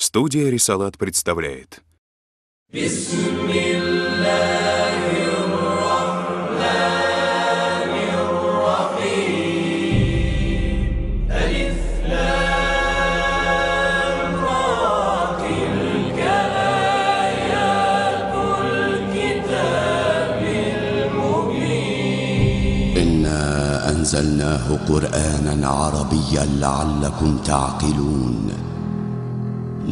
Студия Рисалат представляет. إنا أنزلناه قرآنا عربيا لعلكم تعقلون.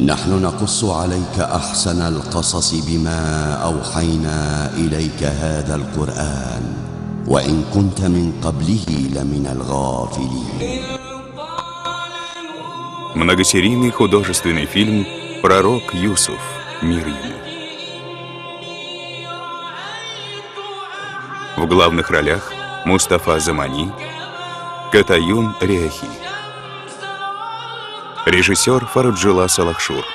نحن نقص عليك أحسن القصص بما أوحينا إليك هذا القرآن وإن كنت من قبله لمن الغافلين. Многосерийный художественный фильм «Пророк Юсуф. Мир ему». В главных ролях Мустафа Замани, Катаюн Ряхи. Режиссер Фаруджулла Салахшур. —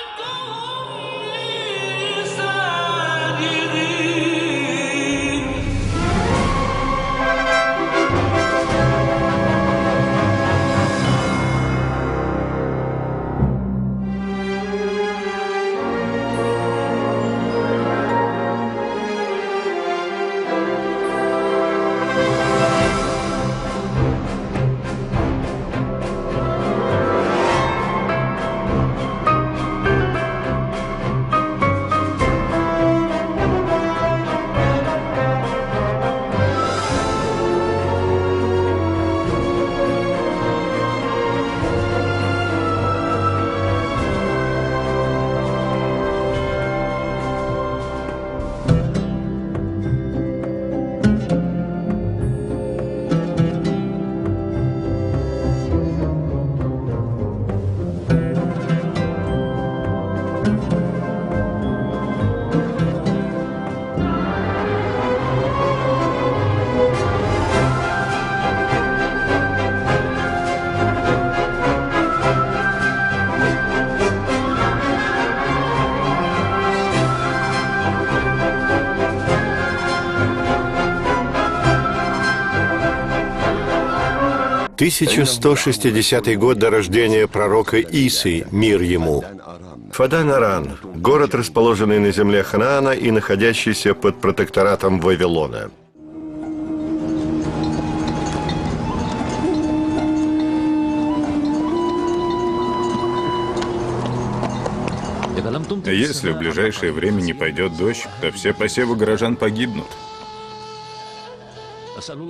1160 год до рождения пророка Исы, мир ему. Фадан-Аран – город, расположенный на земле Ханаана и находящийся под протекторатом Вавилона. Если в ближайшее время не пойдет дождь, то все посевы горожан погибнут.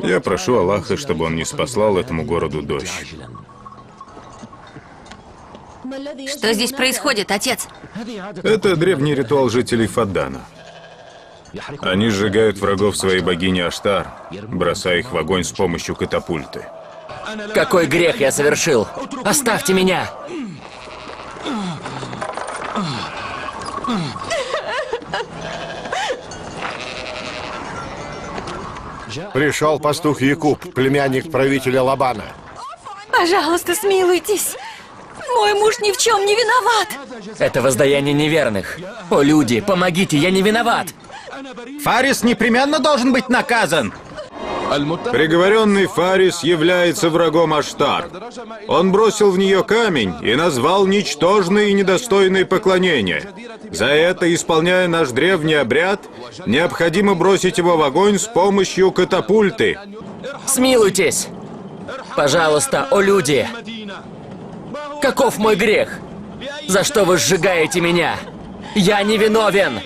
Я прошу Аллаха, чтобы он не спаслал этому городу дождь. Что здесь происходит, отец? Это древний ритуал жителей Фаддана. Они сжигают врагов своей богини Аштар, бросая их в огонь с помощью катапульты. Какой грех я совершил? Оставьте меня! Пришел пастух Якуб, племянник правителя Лабана. Пожалуйста, смилуйтесь. Мой муж ни в чем не виноват. Это воздаяние неверных. О, люди, помогите, я не виноват. Фарис непременно должен быть наказан. Приговоренный Фарис является врагом Аштар. Он бросил в нее камень и назвал ничтожной и недостойной поклонения. За это, исполняя наш древний обряд, необходимо бросить его в огонь с помощью катапульты. Смилуйтесь! Пожалуйста, о люди! Каков мой грех? За что вы сжигаете меня? Я не виновен!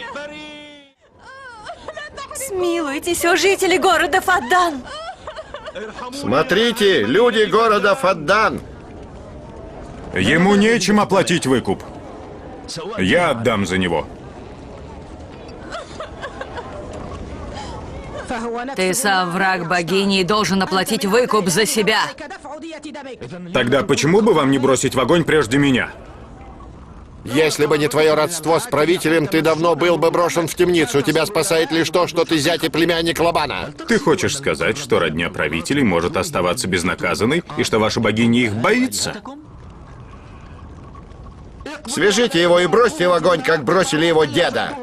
Смилуйтесь, о жители города Фаддан! Смотрите, люди города Фаддан! Ему нечем оплатить выкуп. Я отдам за него. Ты сам враг богини и должен оплатить выкуп за себя. Тогда почему бы вам не бросить в огонь прежде меня? Если бы не твое родство с правителем, ты давно был бы брошен в темницу. Тебя спасает лишь то, что ты зять и племянник Лабана. Ты хочешь сказать, что родня правителей может оставаться безнаказанной, и что ваша богиня их боится? Свяжите его и бросьте в огонь, как бросили его деда.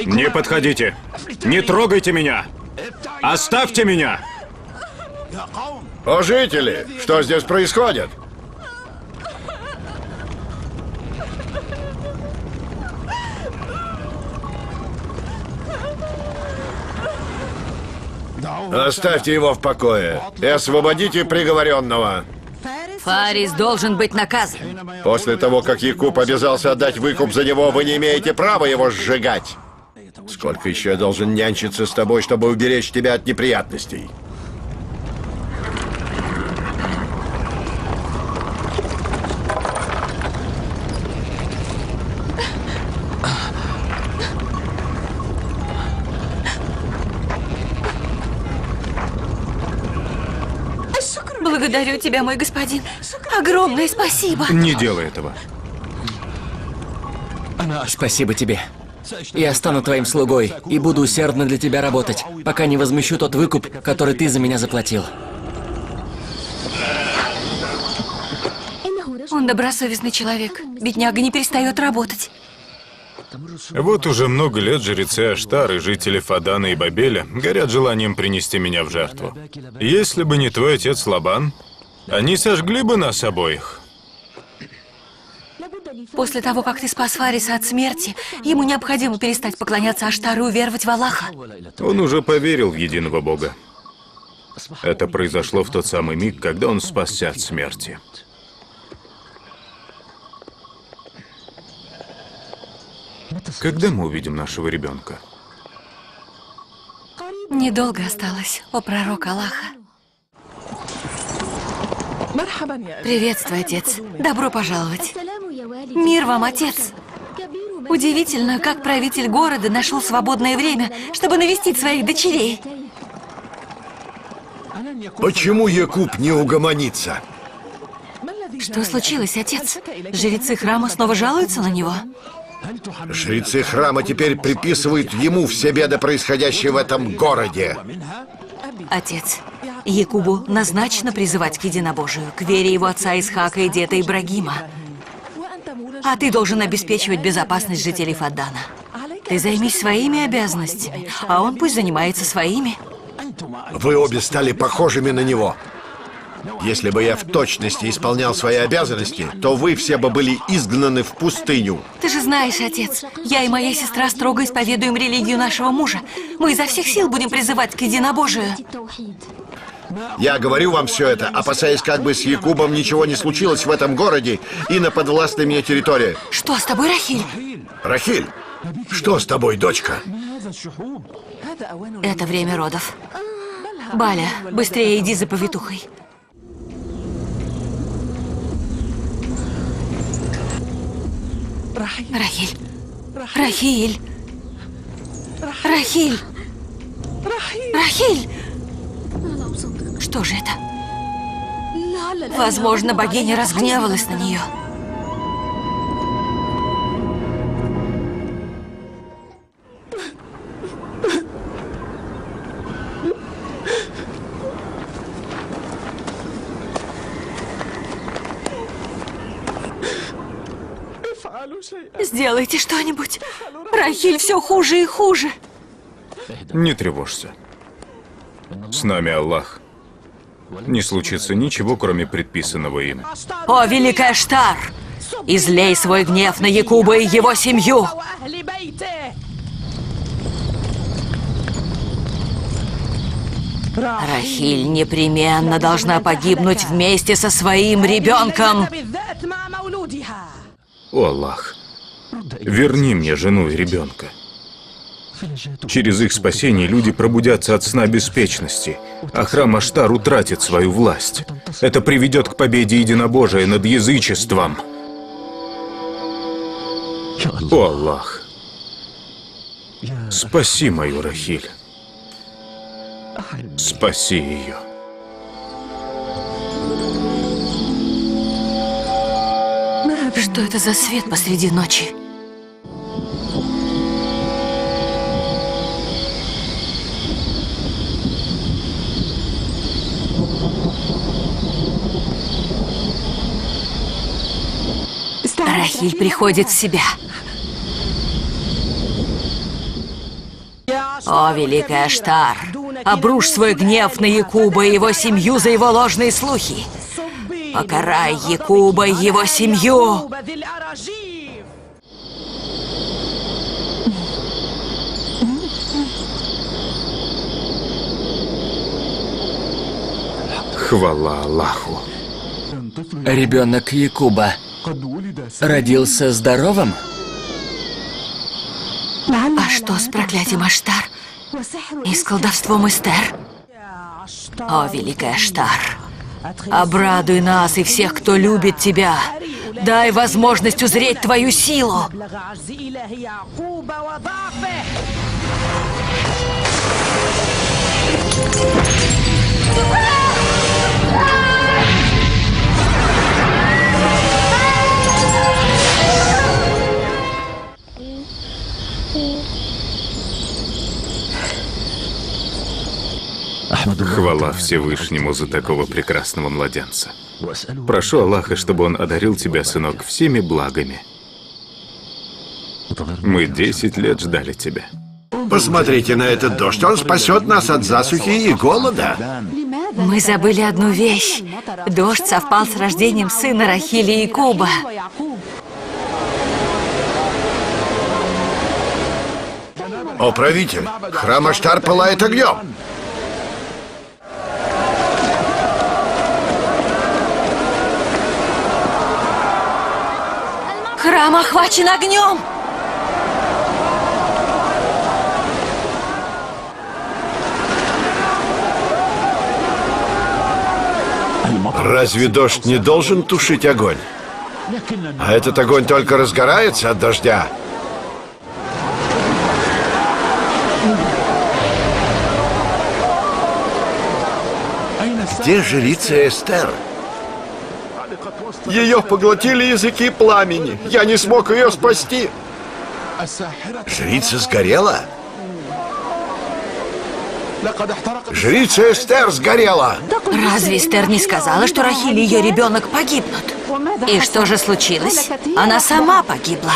Не подходите! Не трогайте меня! Оставьте меня! О, жители, что здесь происходит? Оставьте его в покое и освободите приговоренного. Фарис должен быть наказан. После того, как Якуб обязался отдать выкуп за него, вы не имеете права его сжигать. Сколько еще я должен нянчиться с тобой, чтобы уберечь тебя от неприятностей? Благодарю тебя, мой господин. Огромное спасибо. Не делай этого. Спасибо тебе. Я стану твоим слугой и буду усердно для тебя работать, пока не возмещу тот выкуп, который ты за меня заплатил. Он добросовестный человек. Бедняга не перестает работать. Вот уже много лет жрецы Аштар и жители Фадана и Бабеля горят желанием принести меня в жертву. Если бы не твой отец Лабан, они сожгли бы нас обоих. После того, как ты спас Фариса от смерти, ему необходимо перестать поклоняться Аштару и уверовать в Аллаха. Он уже поверил в единого Бога. Это произошло в тот самый миг, когда он спасся от смерти. Когда мы увидим нашего ребенка? Недолго осталось, о пророк Аллаха. Приветствую, отец. Добро пожаловать. Мир вам, отец. Удивительно, как правитель города нашел свободное время, чтобы навестить своих дочерей. Почему Якуб не угомонится? Что случилось, отец? Жрецы храма снова жалуются на него? Жрецы храма теперь приписывают ему все беды, происходящие в этом городе. Отец, Якубу назначено призывать к единобожию, к вере его отца Исхака и деда Ибрагима. А ты должен обеспечивать безопасность жителей Фаддана. Ты займись своими обязанностями, а он пусть занимается своими. Вы обе стали похожими на него. Если бы я в точности исполнял свои обязанности, то вы все бы были изгнаны в пустыню. Ты же знаешь, отец, я и моя сестра строго исповедуем религию нашего мужа. Мы изо всех сил будем призывать к единобожию. Я говорю вам все это, опасаясь, как бы с Якубом ничего не случилось в этом городе и на подвластной мне территории. Что с тобой, Рахиль? Рахиль, что с тобой, дочка? Это время родов. Баля, быстрее иди за повитухой. Рахиль! Рахиль! Рахиль! Рахиль! Что же это? Возможно, богиня разгневалась на нее. Сделайте что-нибудь. Рахиль все хуже и хуже. Не тревожься. С нами Аллах. Не случится ничего, кроме предписанного им. О, великий Аштар! Излей свой гнев на Якуба и его семью! Рахиль непременно должна погибнуть вместе со своим ребенком. О, Аллах, верни мне жену и ребенка. Через их спасение люди пробудятся от сна беспечности, а храм Аштар утратит свою власть. Это приведет к победе единобожия над язычеством. О, Аллах, спаси мою Рахиль. Спаси ее. Что это за свет посреди ночи? Рахиль приходит в себя. О, великий Аштар, обрушь свой гнев на Якуба и его семью за его ложные слухи. Покарай Якуба и его семью. Хвала Аллаху. Ребенок Якуба родился здоровым? А что с проклятием Аштар? И с колдовством Эстер? О, великая Аштар, обрадуй нас и всех, кто любит тебя. Дай возможность узреть твою силу. Хвала Всевышнему за такого прекрасного младенца. Прошу Аллаха, чтобы он одарил тебя, сынок, всеми благами. Мы 10 лет ждали тебя. Посмотрите на этот дождь, он спасет нас от засухи и голода. Мы забыли одну вещь. Дождь совпал с рождением сына Рахили и Якуба. О, правитель, храм Аштар пылает огнем. Храм охвачен огнем. Разве дождь не должен тушить огонь? А этот огонь только разгорается от дождя. Где жрица Эстер? Ее поглотили языки пламени. Я не смог ее спасти. Жрица сгорела? Жрица Эстер сгорела! Разве Эстер не сказала, что Рахиль и ее ребенок погибнут? И что же случилось? Она сама погибла.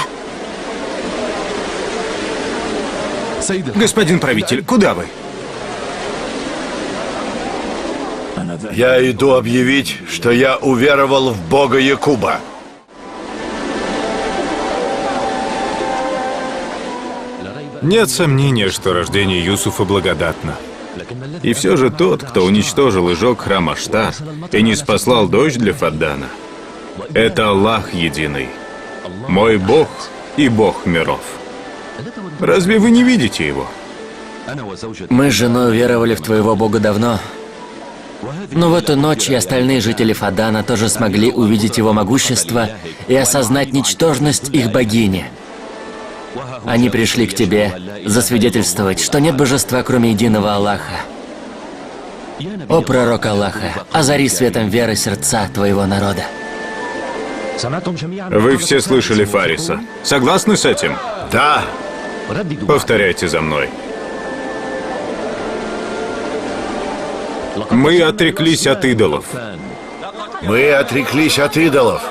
Господин правитель, куда вы? Я иду объявить, что я уверовал в Бога Якуба. Нет сомнения, что рождение Юсуфа благодатно. И все же тот, кто уничтожил и жег храм Аштар и не спаслал дождь для Фаддана, это Аллах единый, мой Бог и Бог миров. Разве вы не видите его? Мы с женой веровали в твоего Бога давно. Но в эту ночь и остальные жители Фаддана тоже смогли увидеть его могущество и осознать ничтожность их богини. Они пришли к тебе засвидетельствовать, что нет божества, кроме единого Аллаха. О, пророк Аллаха, озари светом веры сердца твоего народа. Вы все слышали Фариса. Согласны с этим? Да. Повторяйте за мной. Мы отреклись от идолов. Мы отреклись от идолов.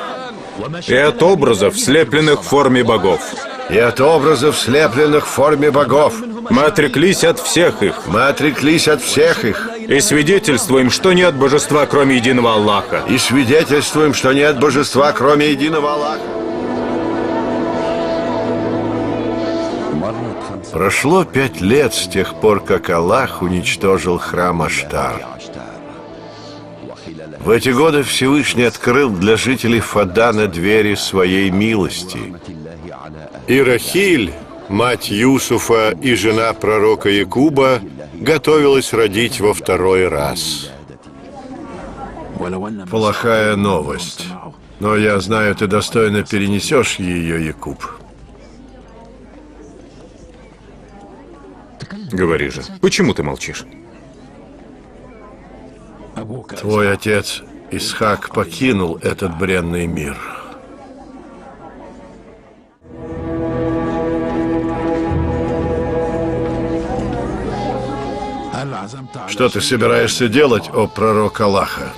И от образов, слепленных в форме богов. И от образов, слепленных в форме богов. Мы отреклись от всех их. Мы отреклись от всех их. И свидетельствуем, что нет божества, кроме единого Аллаха. И свидетельствуем, что нет божества, кроме единого Аллаха. Прошло 5 лет с тех пор, как Аллах уничтожил храм Аштар. В эти годы Всевышний открыл для жителей Фаддана двери своей милости. И Рахиль, мать Юсуфа и жена пророка Якуба, готовилась родить во 2-й раз. Плохая новость. Но я знаю, ты достойно перенесешь ее, Якуб. Говори же, почему ты молчишь? Твой отец Исхак покинул этот бренный мир. Что ты собираешься делать, о пророк Аллаха?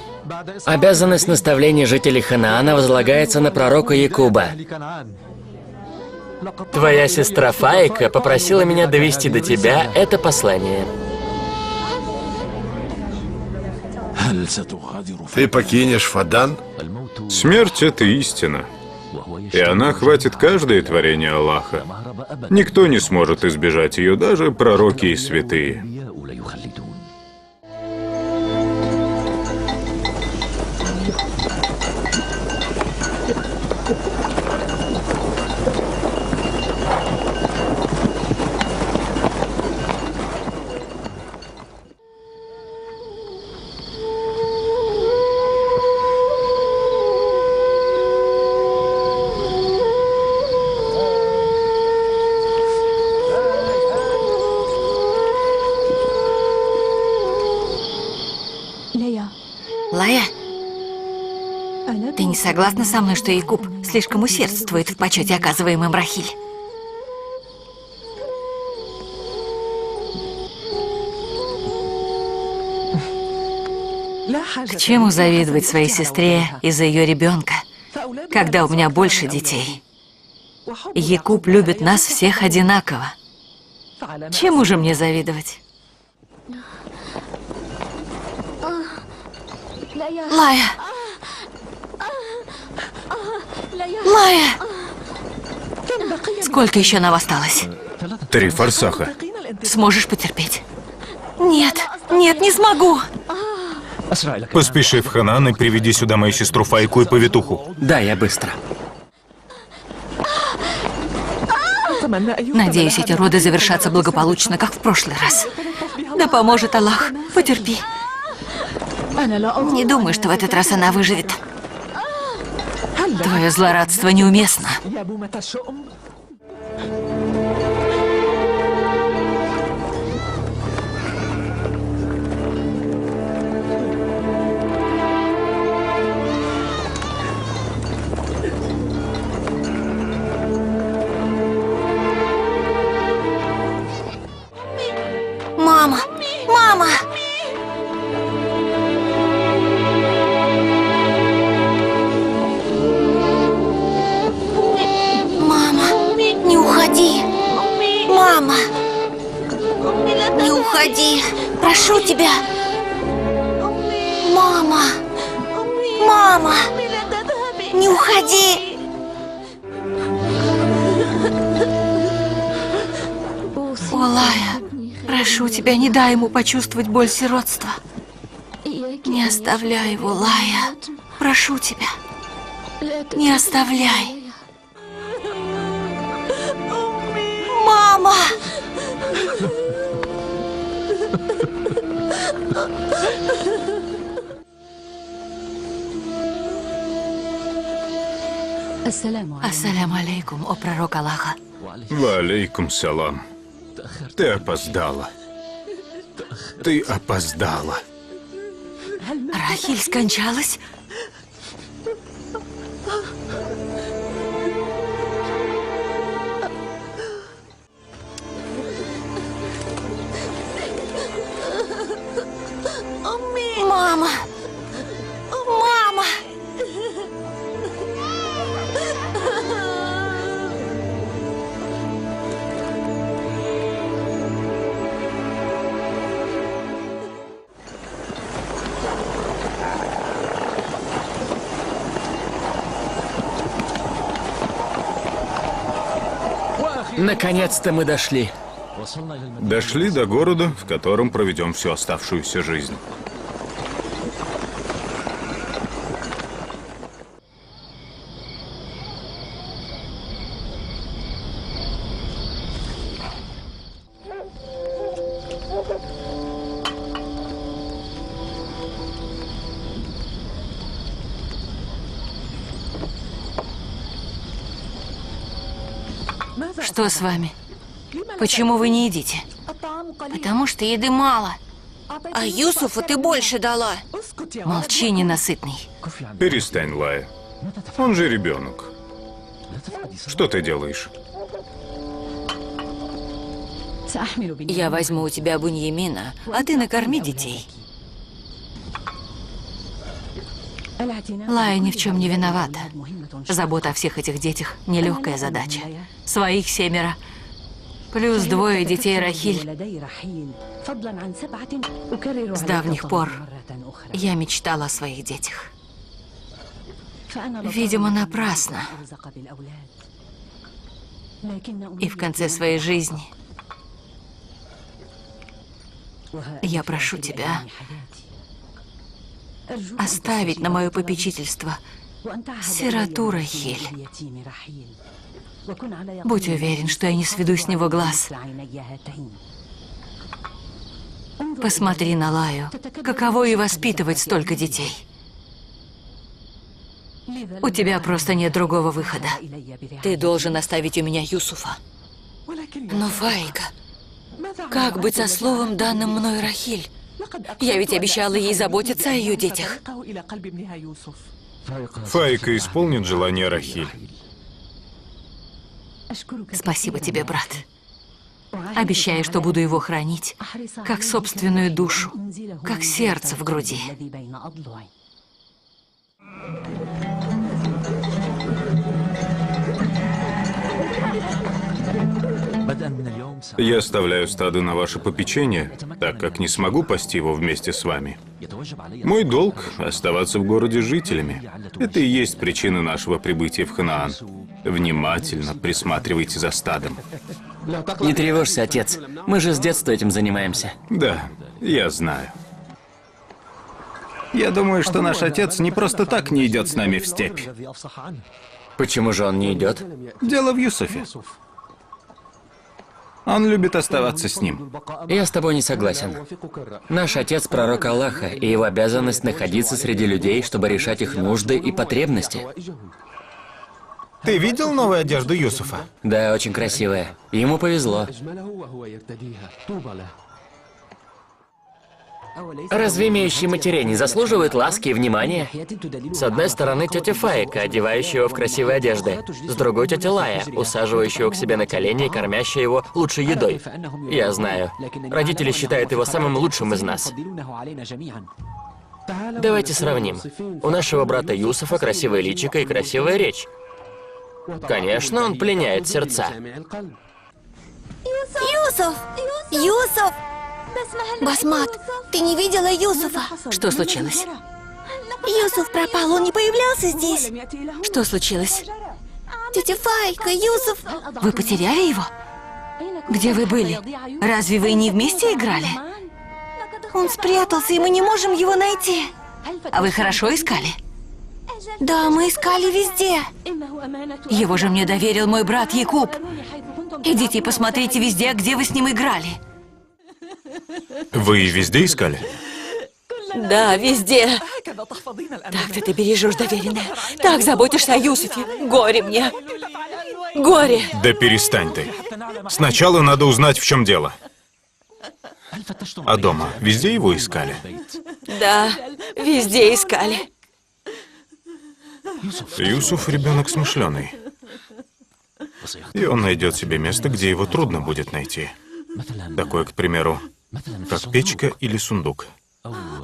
Обязанность наставления жителей Ханаана возлагается на пророка Якуба. Твоя сестра Фаика попросила меня довести до тебя это послание. Ты покинешь Фаддан? Смерть — это истина. И она хватит каждое творение Аллаха. Никто не сможет избежать ее, даже пророки и святые. Ты не согласна со мной, что Якуб слишком усердствует в почете, оказываемом Рахиль? К чему завидовать своей сестре из-за ее ребенка, когда у меня больше детей? Якуб любит нас всех одинаково. Чему же мне завидовать? Лая! Лая! Сколько еще нам осталось? 3 форсаха. Сможешь потерпеть? Нет, нет, не смогу! Поспеши в Ханан и приведи сюда мою сестру Файку и повитуху. Да, я быстро. Надеюсь, эти роды завершатся благополучно, как в прошлый раз. Да поможет Аллах. Потерпи. Не думаю, что в этот раз она выживет. Твое злорадство неуместно. Мама! Мама! Мама, не уходи! Мама! Не уходи! Прошу тебя! Мама! Мама! Не уходи! Лая, прошу тебя, не дай ему почувствовать боль сиротства. Не оставляй его, Лая. Прошу тебя. Не оставляй. Мама! Ассаляму алейкум, о пророк Аллаха. Валейкум салам. Ты опоздала. Ты опоздала. Рахиль скончалась? Мама! Мама! Наконец-то мы дошли. Дошли до города, в котором проведем всю оставшуюся жизнь. Что с вами? Почему вы не едите? Потому что еды мало. А Юсуфу ты больше дала. Молчи, ненасытный. Перестань, Лая. Он же ребенок. Что ты делаешь? Я возьму у тебя Буньямина, а ты накорми детей. Лая ни в чем не виновата. Забота о всех этих детях – нелегкая задача. Своих 7, плюс 2 детей Рахиль. С давних пор я мечтала о своих детях. Видимо, напрасно. И в конце своей жизни я прошу тебя оставить на мое попечительство сироту Рахиль. Будь уверен, что я не сведу с него глаз. Посмотри на Лаю. Каково ей воспитывать столько детей? У тебя просто нет другого выхода. Ты должен оставить у меня Юсуфа. Но, Файка, как быть со словом, данным мной Рахиль? Я ведь обещала ей заботиться о ее детях. Файка исполнит желание Рахиль. Спасибо тебе, брат. Обещаю, что буду его хранить, как собственную душу, как сердце в груди. Я оставляю стадо на ваше попечение, так как не смогу пасти его вместе с вами. Мой долг — оставаться в городе с жителями. Это и есть причина нашего прибытия в Ханаан. Внимательно присматривайте за стадом. Не тревожься, отец. Мы же с детства этим занимаемся. Да, я знаю. Я думаю, что наш отец не просто так не идет с нами в степь. Почему же он не идет? Дело в Юсуфе. Он любит оставаться с ним. Я с тобой не согласен. Наш отец пророк Аллаха, и его обязанность находиться среди людей, чтобы решать их нужды и потребности. Ты видел новую одежду Юсуфа? Да, очень красивая. Ему повезло. Разве имеющие матерей не заслуживают ласки и внимания? С одной стороны, тетя Фаика, одевающая его в красивые одежды. С другой, тетя Лая, усаживающая его к себе на колени и кормящая его лучшей едой. Я знаю. Родители считают его самым лучшим из нас. Давайте сравним. У нашего брата Юсуфа красивое личико и красивая речь. Конечно, он пленяет сердца. Юсуф! Юсуф! Басмат, ты не видела Юсуфа? Что случилось? Юсуф пропал, он не появлялся здесь. Что случилось? Тетя Файка, Юсуф... Вы потеряли его? Где вы были? Разве вы не вместе играли? Он спрятался, и мы не можем его найти. А вы хорошо искали? Да, мы искали везде. Его же мне доверил мой брат Якуб. Идите и посмотрите везде, где вы с ним играли. Вы везде искали? Да, везде. Так ты бережешь доверенное. Так заботишься о Юсуфе. Горе мне. Горе. Да перестань ты. Сначала надо узнать, в чем дело. А дома везде его искали? Да, везде искали. Юсуф ребенок смышленый. И он найдет себе место, где его трудно будет найти. Такое, к примеру, как печка или сундук.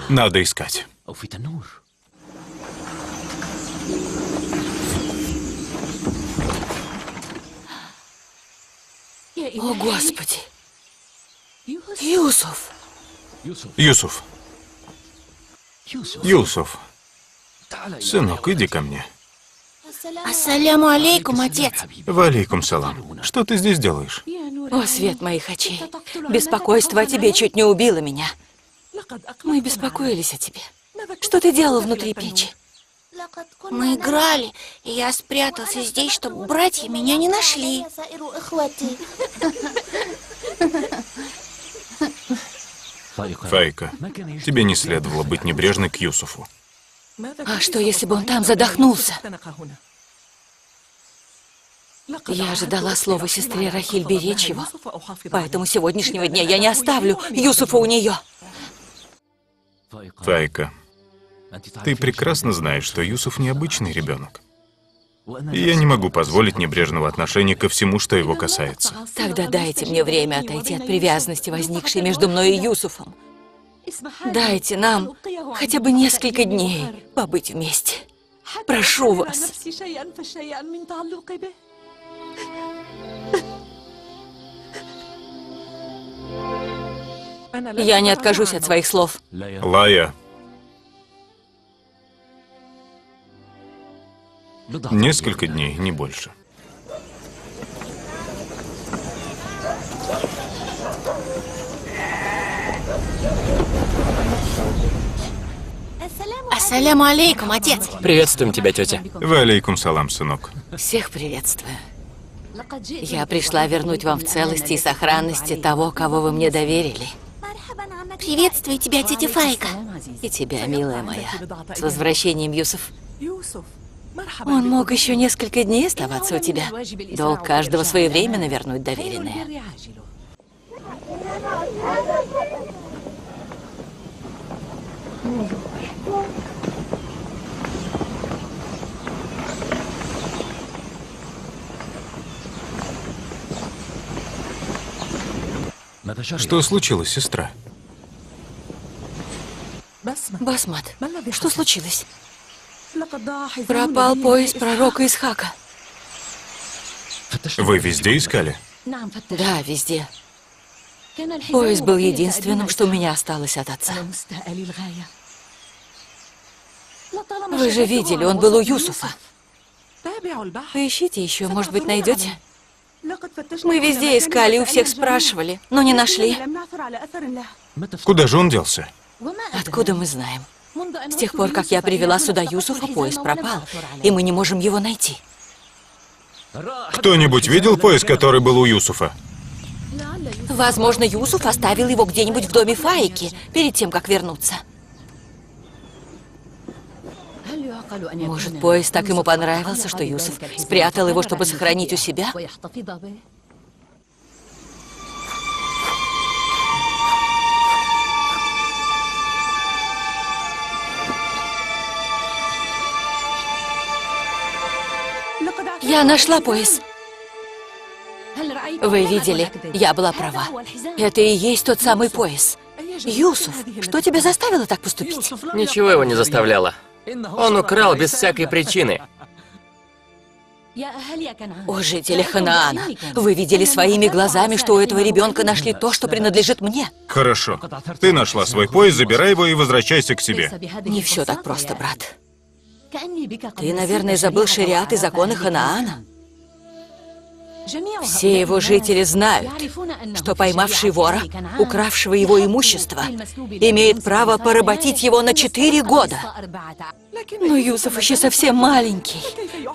Надо искать. О, Господи. Юсуф. Юсуф. Юсуф. Сынок, иди ко мне. Ассаляму алейкум, отец. Валейкум салам. Что ты здесь делаешь? О, свет моих очей. Беспокойство о тебе чуть не убило меня. Мы беспокоились о тебе. Что ты делал внутри печи? Мы играли, и я спрятался здесь, чтобы братья меня не нашли. Файка, тебе не следовало быть небрежной к Юсуфу. А что, если бы он там задохнулся? Я ожидала слова сестре Рахиль беречь его. Поэтому сегодняшнего дня я не оставлю Юсуфа у нее. Файка, ты прекрасно знаешь, что Юсуф необычный ребенок. И я не могу позволить небрежного отношения ко всему, что его касается. Тогда дайте мне время отойти от привязанности, возникшей между мной и Юсуфом. Дайте нам хотя бы несколько дней побыть вместе. Прошу вас. Я не откажусь от своих слов. Лая. Несколько дней, не больше. Ассаляму алейкум, отец. Приветствуем тебя, тетя. Валейкум салам, сынок. Всех приветствую. Я пришла вернуть вам в целости и сохранности того, кого вы мне доверили. Приветствую тебя, тетя Файка. И тебя, милая моя. С возвращением, Юсуф. Он мог еще несколько дней оставаться у тебя. Долг каждого своевременно вернуть доверенное. Что случилось, сестра? Басмат, что случилось? Пропал пояс пророка Исхака. Вы везде искали? Да, везде. Пояс был единственным, что у меня осталось от отца. Вы же видели, он был у Юсуфа. Поищите еще, может быть, найдете? Мы везде искали, у всех спрашивали, но не нашли. Куда же он делся? Откуда мы знаем? С тех пор, как я привела сюда Юсуфа, пояс пропал, и мы не можем его найти. Кто-нибудь видел пояс, который был у Юсуфа? Возможно, Юсуф оставил его где-нибудь в доме Фаики, перед тем, как вернуться. Может, пояс так ему понравился, что Юсуф спрятал его, чтобы сохранить у себя? Я нашла пояс. Вы видели, я была права. Это и есть тот самый пояс. Юсуф, что тебя заставило так поступить? Ничего его не заставляло. Он украл без всякой причины. О, жители Ханаана, вы видели своими глазами, что у этого ребенка нашли то, что принадлежит мне. Хорошо. Ты нашла свой пояс, забирай его и возвращайся к себе. Не все так просто, брат. Ты, наверное, забыл шариат и законы Ханаана. Все его жители знают, что поймавший вора, укравшего его имущество, имеет право поработить его на 4 года. Но Юсуф еще совсем маленький.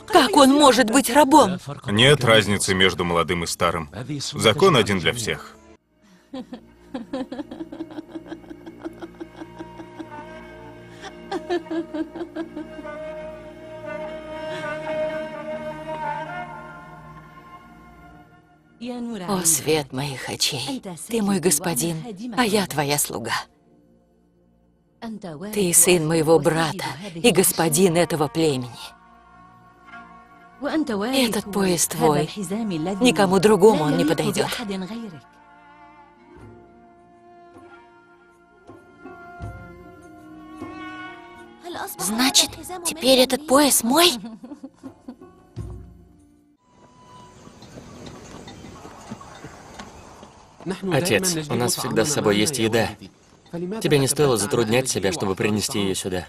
Как он может быть рабом? Нет разницы между молодым и старым. Закон один для всех. О, свет моих очей, ты мой господин, а я твоя слуга. Ты сын моего брата и господин этого племени. Этот пояс твой. Никому другому он не подойдет. Значит, теперь этот пояс мой? Отец, у нас всегда с собой есть еда. Тебе не стоило затруднять себя, чтобы принести ее сюда.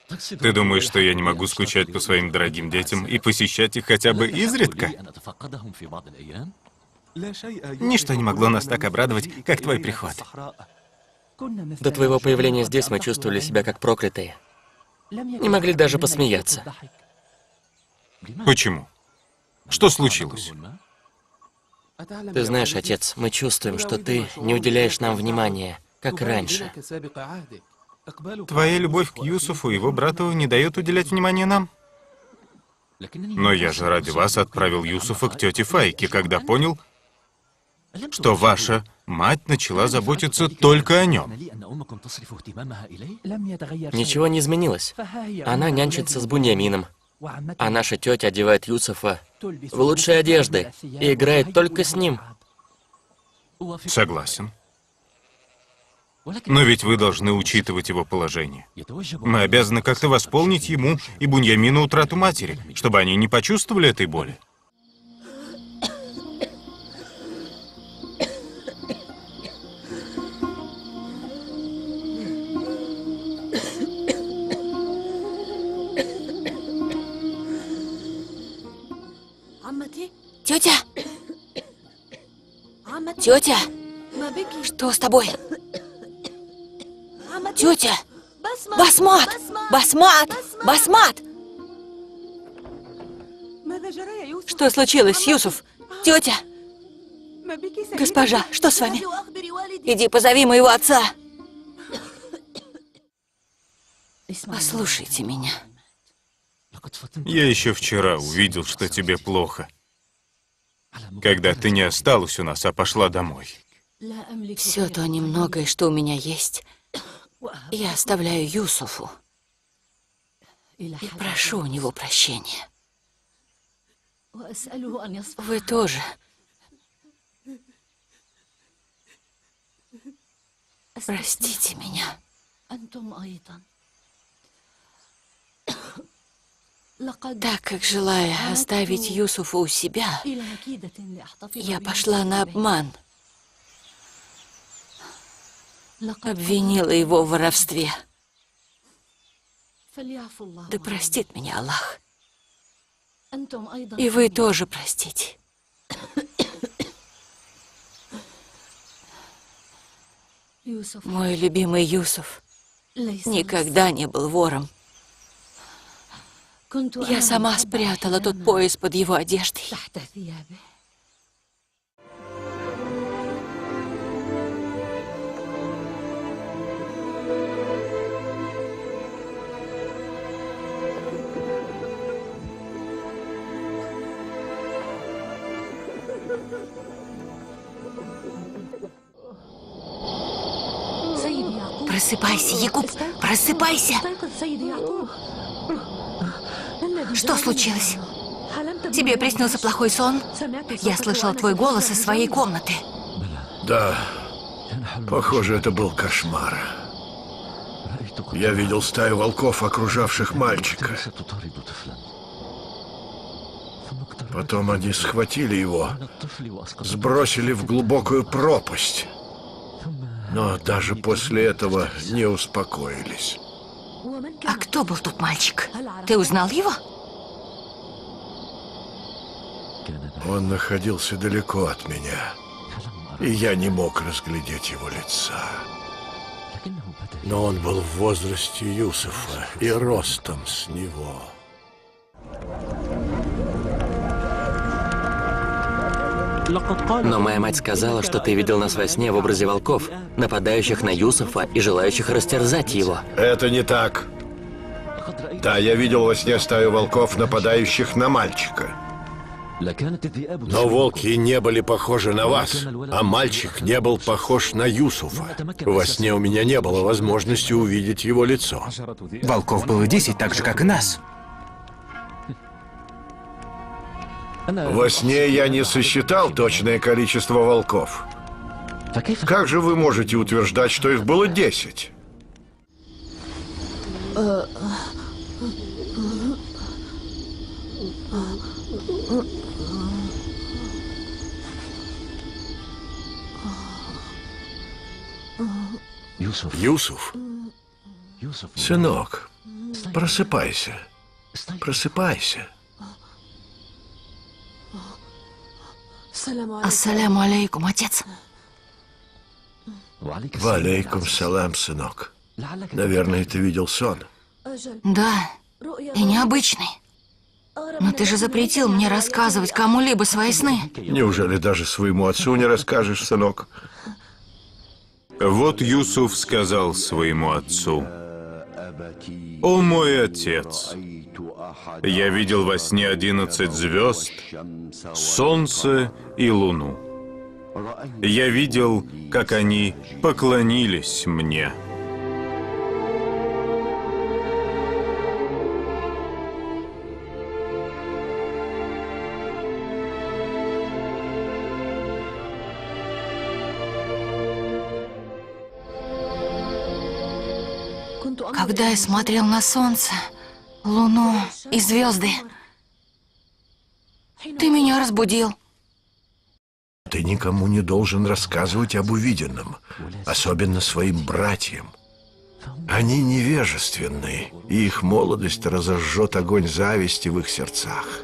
Ты думаешь, что я не могу скучать по своим дорогим детям и посещать их хотя бы изредка? Ничто не могло нас так обрадовать, как твой приход. До твоего появления здесь мы чувствовали себя как проклятые. Не могли даже посмеяться. Почему? Что случилось? Ты знаешь, отец, мы чувствуем, что ты не уделяешь нам внимания, как раньше. Твоя любовь к Юсуфу и его брату не дает уделять внимание нам? Но я же ради вас отправил Юсуфа к тете Файке, когда понял, что ваша мать начала заботиться только о нем. Ничего не изменилось. Она нянчится с Буньямином, а наша тетя одевает Юсуфа в лучшие одежды и играет только с ним. Согласен. Но ведь вы должны учитывать его положение. Мы обязаны как-то восполнить ему и Буньямину утрату матери, чтобы они не почувствовали этой боли. Тетя! Тетя! Что с тобой? Тетя! Басмат! Басмат! Басмат! Что случилось, Юсуф? Тетя! Госпожа, что с вами? Иди позови моего отца. Послушайте меня. Я еще вчера увидел, что тебе плохо, когда ты не осталась у нас, а пошла домой. Все то немногое, что у меня есть, я оставляю Юсуфу и прошу у него прощения. Вы тоже Простите меня. Так как, желая оставить Юсуфа у себя, я пошла на обман. Обвинила его в воровстве. Да простит меня Аллах. И вы тоже простите. Мой любимый Юсуф никогда не был вором. Я сама спрятала тот пояс под его одеждой. Просыпайся, Якуб, просыпайся! Что случилось? Тебе приснился плохой сон? Я слышал твой голос из своей комнаты. Да, похоже, это был кошмар. Я видел стаю волков, окружавших мальчика. Потом они схватили его, сбросили в глубокую пропасть. Но даже после этого не успокоились. А кто был тот мальчик? Ты узнал его? Он находился далеко от меня, и я не мог разглядеть его лица. Но он был в возрасте Юсуфа и ростом с него. Но моя мать сказала, что ты видел нас во сне в образе волков, нападающих на Юсуфа и желающих растерзать его. Это не так. Да, я видел во сне стаю волков, нападающих на мальчика. Но волки не были похожи на вас, а мальчик не был похож на Юсуфа. Во сне у меня не было возможности увидеть его лицо. Волков было 10, так же, как и нас. Во сне я не сосчитал точное количество волков. Как же вы можете утверждать, что их было 10? Юсуф? Сынок, просыпайся. Просыпайся. Ассаляму алейкум, отец. Валейкум салам, сынок. Наверное, ты видел сон. Да, и необычный. Но ты же запретил мне рассказывать кому-либо свои сны. Неужели даже своему отцу не расскажешь, сынок? Вот Юсуф сказал своему отцу: «О мой отец, я видел во сне 11 звезд, солнце и луну. Я видел, как они поклонились мне». Когда я смотрел на солнце, луну и звезды, ты меня разбудил. Ты никому не должен рассказывать об увиденном, особенно своим братьям. Они невежественны, и их молодость разожжет огонь зависти в их сердцах.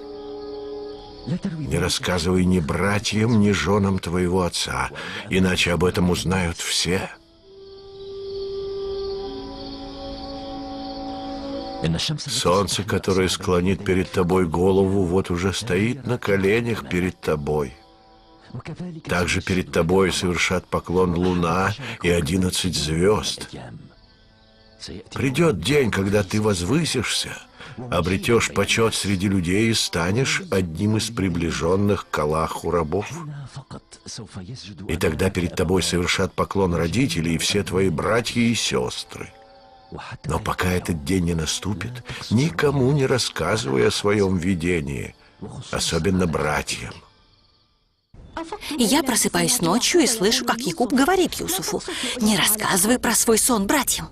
Не рассказывай ни братьям, ни женам твоего отца, иначе об этом узнают все. Солнце, которое склонит перед тобой голову, вот уже стоит на коленях перед тобой. Также перед тобой совершат поклон луна и 11 звезд. Придет день, когда ты возвысишься, обретешь почет среди людей и станешь одним из приближенных к Аллаху рабов. И тогда перед тобой совершат поклон родители и все твои братья и сестры. Но пока этот день не наступит, никому не рассказывай о своем видении, особенно братьям. Я просыпаюсь ночью и слышу, как Якуб говорит Юсуфу: «Не рассказывай про свой сон братьям.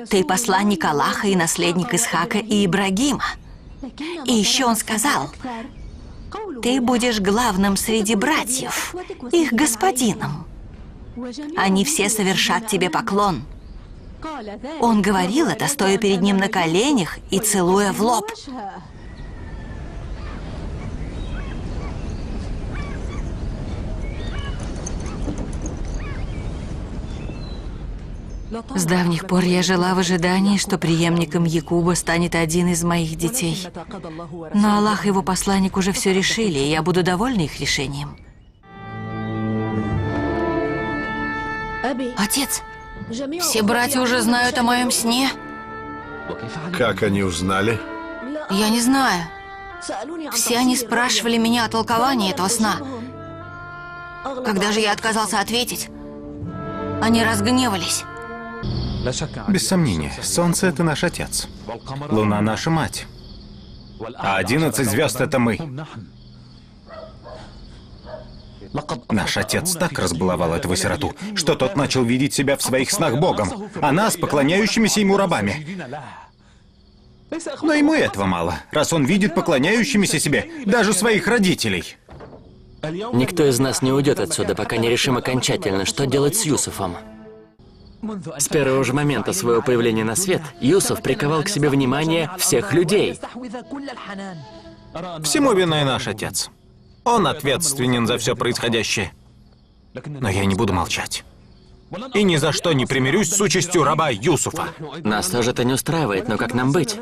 Ты посланник Аллаха и наследник Исхака и Ибрагима». И еще он сказал: «Ты будешь главным среди братьев, их господином. Они все совершат тебе поклон». Он говорил это, стоя перед ним на коленях и целуя в лоб. С давних пор я жила в ожидании, что преемником Якуба станет один из моих детей. Но Аллах и его посланник уже все решили, и я буду довольна их решением. Отец, все братья уже знают о моем сне? Как они узнали? Я не знаю. Все они спрашивали меня о толковании этого сна. Когда же я отказался ответить, они разгневались. Без сомнения, Солнце — это наш отец. Луна — наша мать. А 11 звезд — это мы. Наш отец так разбаловал этого сироту, что тот начал видеть себя в своих снах Богом, а нас — поклоняющимися ему рабами. Но ему этого мало, раз он видит поклоняющимися себе даже своих родителей. Никто из нас не уйдет отсюда, пока не решим окончательно, что делать с Юсуфом. С первого же момента своего появления на свет Юсуф приковал к себе внимание всех людей. Всему виной наш отец. Он ответственен за все происходящее. Но я не буду молчать. И ни за что не примирюсь с участью раба Юсуфа. Нас тоже это не устраивает, но как нам быть?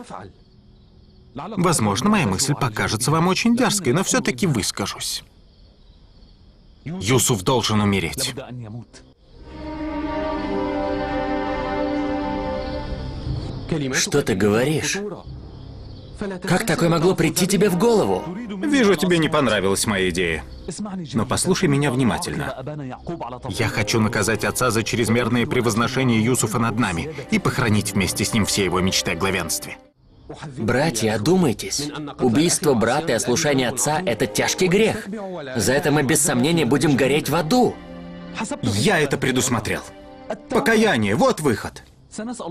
Возможно, моя мысль покажется вам очень дерзкой, но все-таки выскажусь. Юсуф должен умереть. Что ты говоришь? Как такое могло прийти тебе в голову? Вижу, тебе не понравилась моя идея. Но послушай меня внимательно. Я хочу наказать отца за чрезмерное превозношение Юсуфа над нами и похоронить вместе с ним все его мечты о главенстве. Братья, одумайтесь. Убийство брата и ослушание отца — это тяжкий грех. За это мы без сомнения будем гореть в аду. Я это предусмотрел. Покаяние — вот выход.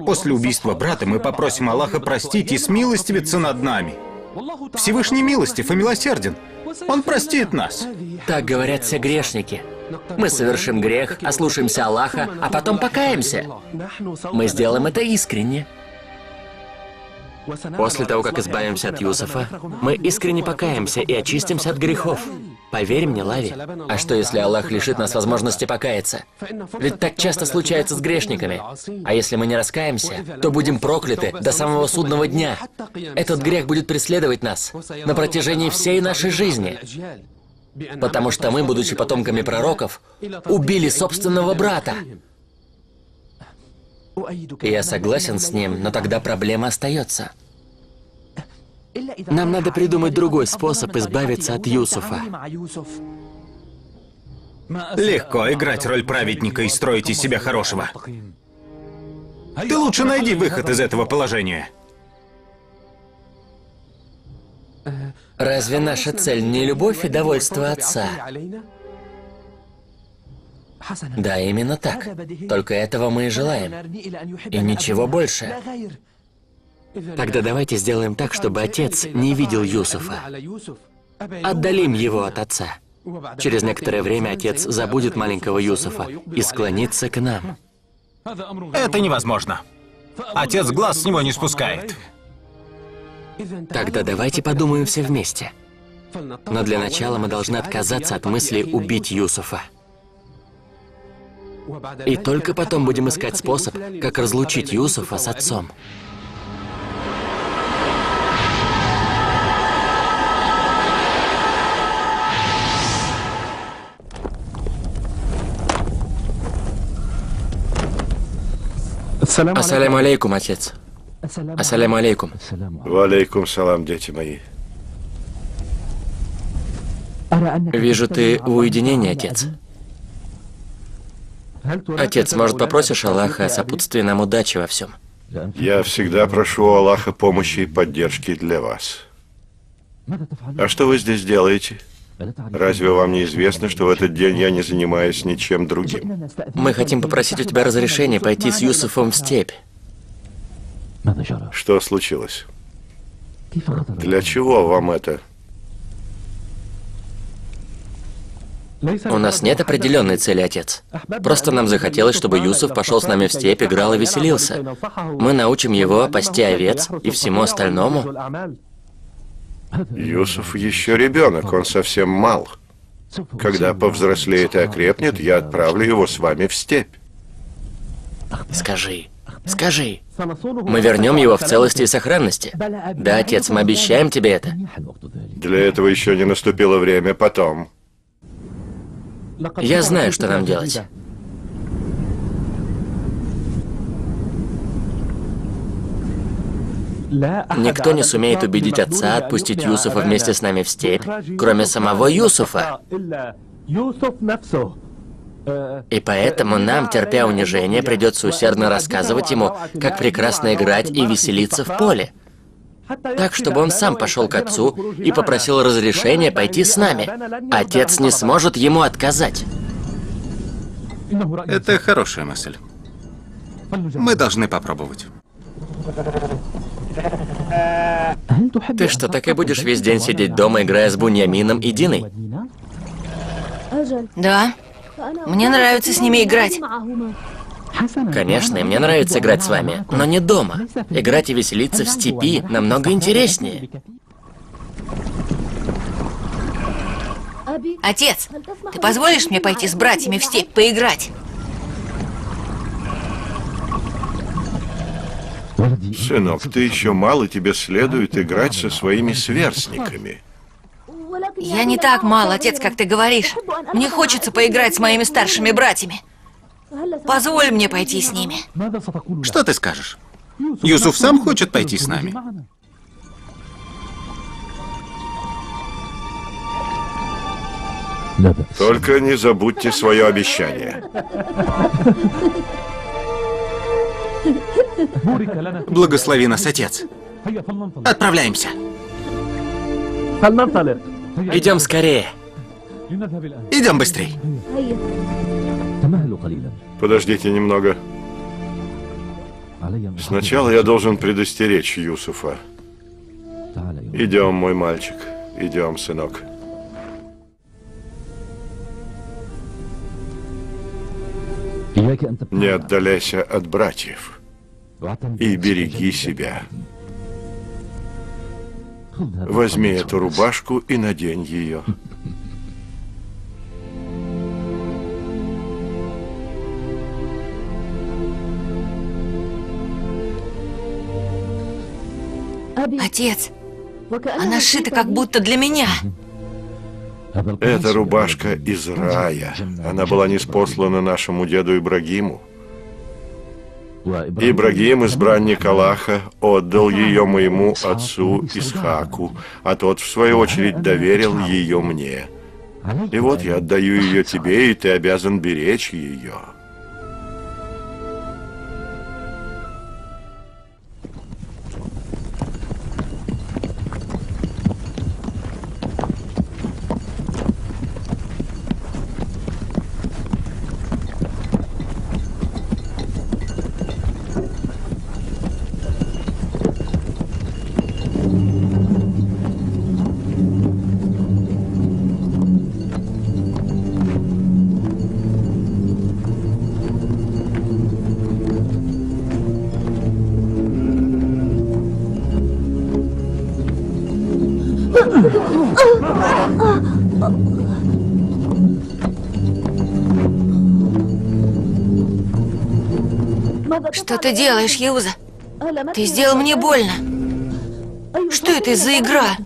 После убийства брата мы попросим Аллаха простить и смилостивиться над нами. Всевышний милостив и милосерден. Он простит нас. Так говорят все грешники. Мы совершим грех, ослушаемся Аллаха, а потом покаемся. Мы сделаем это искренне. После того, как избавимся от Юсуфа, мы искренне покаемся и очистимся от грехов. Поверь мне, Лави. А что, если Аллах лишит нас возможности покаяться? Ведь так часто случается с грешниками. А если мы не раскаемся, то будем прокляты до самого судного дня. Этот грех будет преследовать нас на протяжении всей нашей жизни. Потому что мы, будучи потомками пророков, убили собственного брата. Я согласен с ним, но тогда проблема остается. Нам надо придумать другой способ избавиться от Юсуфа. Легко играть роль праведника и строить из себя хорошего. Ты лучше найди выход из этого положения. Разве наша цель не любовь и довольство отца? Да, именно так. Только этого мы и желаем. И ничего больше. Тогда давайте сделаем так, чтобы отец не видел Юсуфа. Отдалим его от отца. Через некоторое время отец забудет маленького Юсуфа и склонится к нам. Это невозможно. Отец глаз с него не спускает. Тогда давайте подумаем все вместе. Но для начала мы должны отказаться от мысли убить Юсуфа. И только потом будем искать способ, как разлучить Юсуфа с отцом. Ассаляму алейкум, отец. Ассаляму алейкум. Валейкум салам, дети мои. Вижу, ты в уединении, отец. Отец, может, попросишь Аллаха о сопутствии нам удачи во всем? Я всегда прошу у Аллаха помощи и поддержки для вас. А что вы здесь делаете? Разве вам не известно, что в этот день я не занимаюсь ничем другим? Мы хотим попросить у тебя разрешения пойти с Юсуфом в степь. Что случилось? Для чего вам это? У нас нет определенной цели, отец. Просто нам захотелось, чтобы Юсуф пошел с нами в степь, играл и веселился. Мы научим его пасти овец и всему остальному. Юсуф еще ребенок, он совсем мал. Когда повзрослеет и окрепнет, я отправлю его с вами в степь. Скажи. Мы вернем его в целости и сохранности. Да, отец, мы обещаем тебе это. Для этого еще не наступило время, потом. Я знаю, что нам делать. Никто не сумеет убедить отца отпустить Юсуфа вместе с нами в степь, кроме самого Юсуфа. И поэтому нам, терпя унижение, придется усердно рассказывать ему, как прекрасно играть и веселиться в поле. Так, чтобы он сам пошел к отцу и попросил разрешения пойти с нами. Отец не сможет ему отказать. Это хорошая мысль. Мы должны попробовать. Ты что, так и будешь весь день сидеть дома, играя с Буньямином и Диной? Да. Мне нравится с ними играть. Конечно, и мне нравится играть с вами, но не дома. Играть и веселиться в степи намного интереснее. Отец, ты позволишь мне пойти с братьями в степь поиграть? Сынок, ты еще мал, и тебе следует играть со своими сверстниками. Я не так мал, отец, как ты говоришь. Мне хочется поиграть с моими старшими братьями. Позволь мне пойти с ними. Что ты скажешь? Юсуф сам хочет пойти с нами. Только не забудьте свое обещание. Благослови нас, отец. Отправляемся. Идем скорее. Идем быстрей. Подождите немного. Сначала я должен предостеречь Юсуфа. Идем, мой мальчик. Идем, сынок. Не отдаляйся от братьев. И береги себя. Возьми эту рубашку и надень ее. Отец, она сшита как будто для меня. Эта рубашка из рая. Она была ниспослана нашему деду Ибрагиму. Ибрагим, избранник Аллаха, отдал ее моему отцу Исхаку, а тот, в свою очередь, доверил ее мне. И вот я отдаю ее тебе, и ты обязан беречь ее. Что ты делаешь, Юза? Ты сделал мне больно. Что это за игра?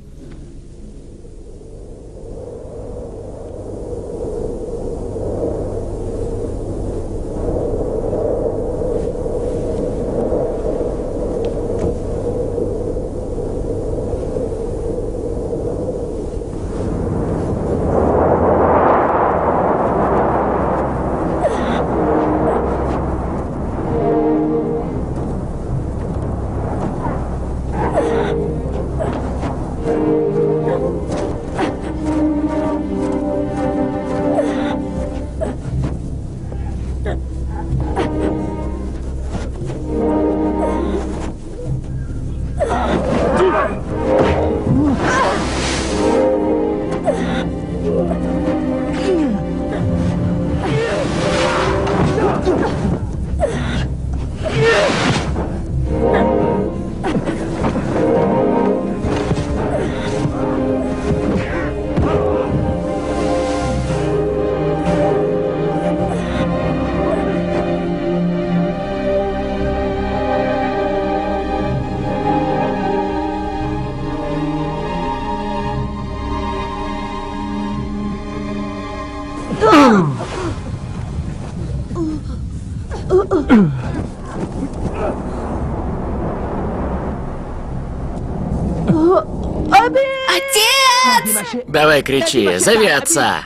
Отец! Давай кричи, зови отца.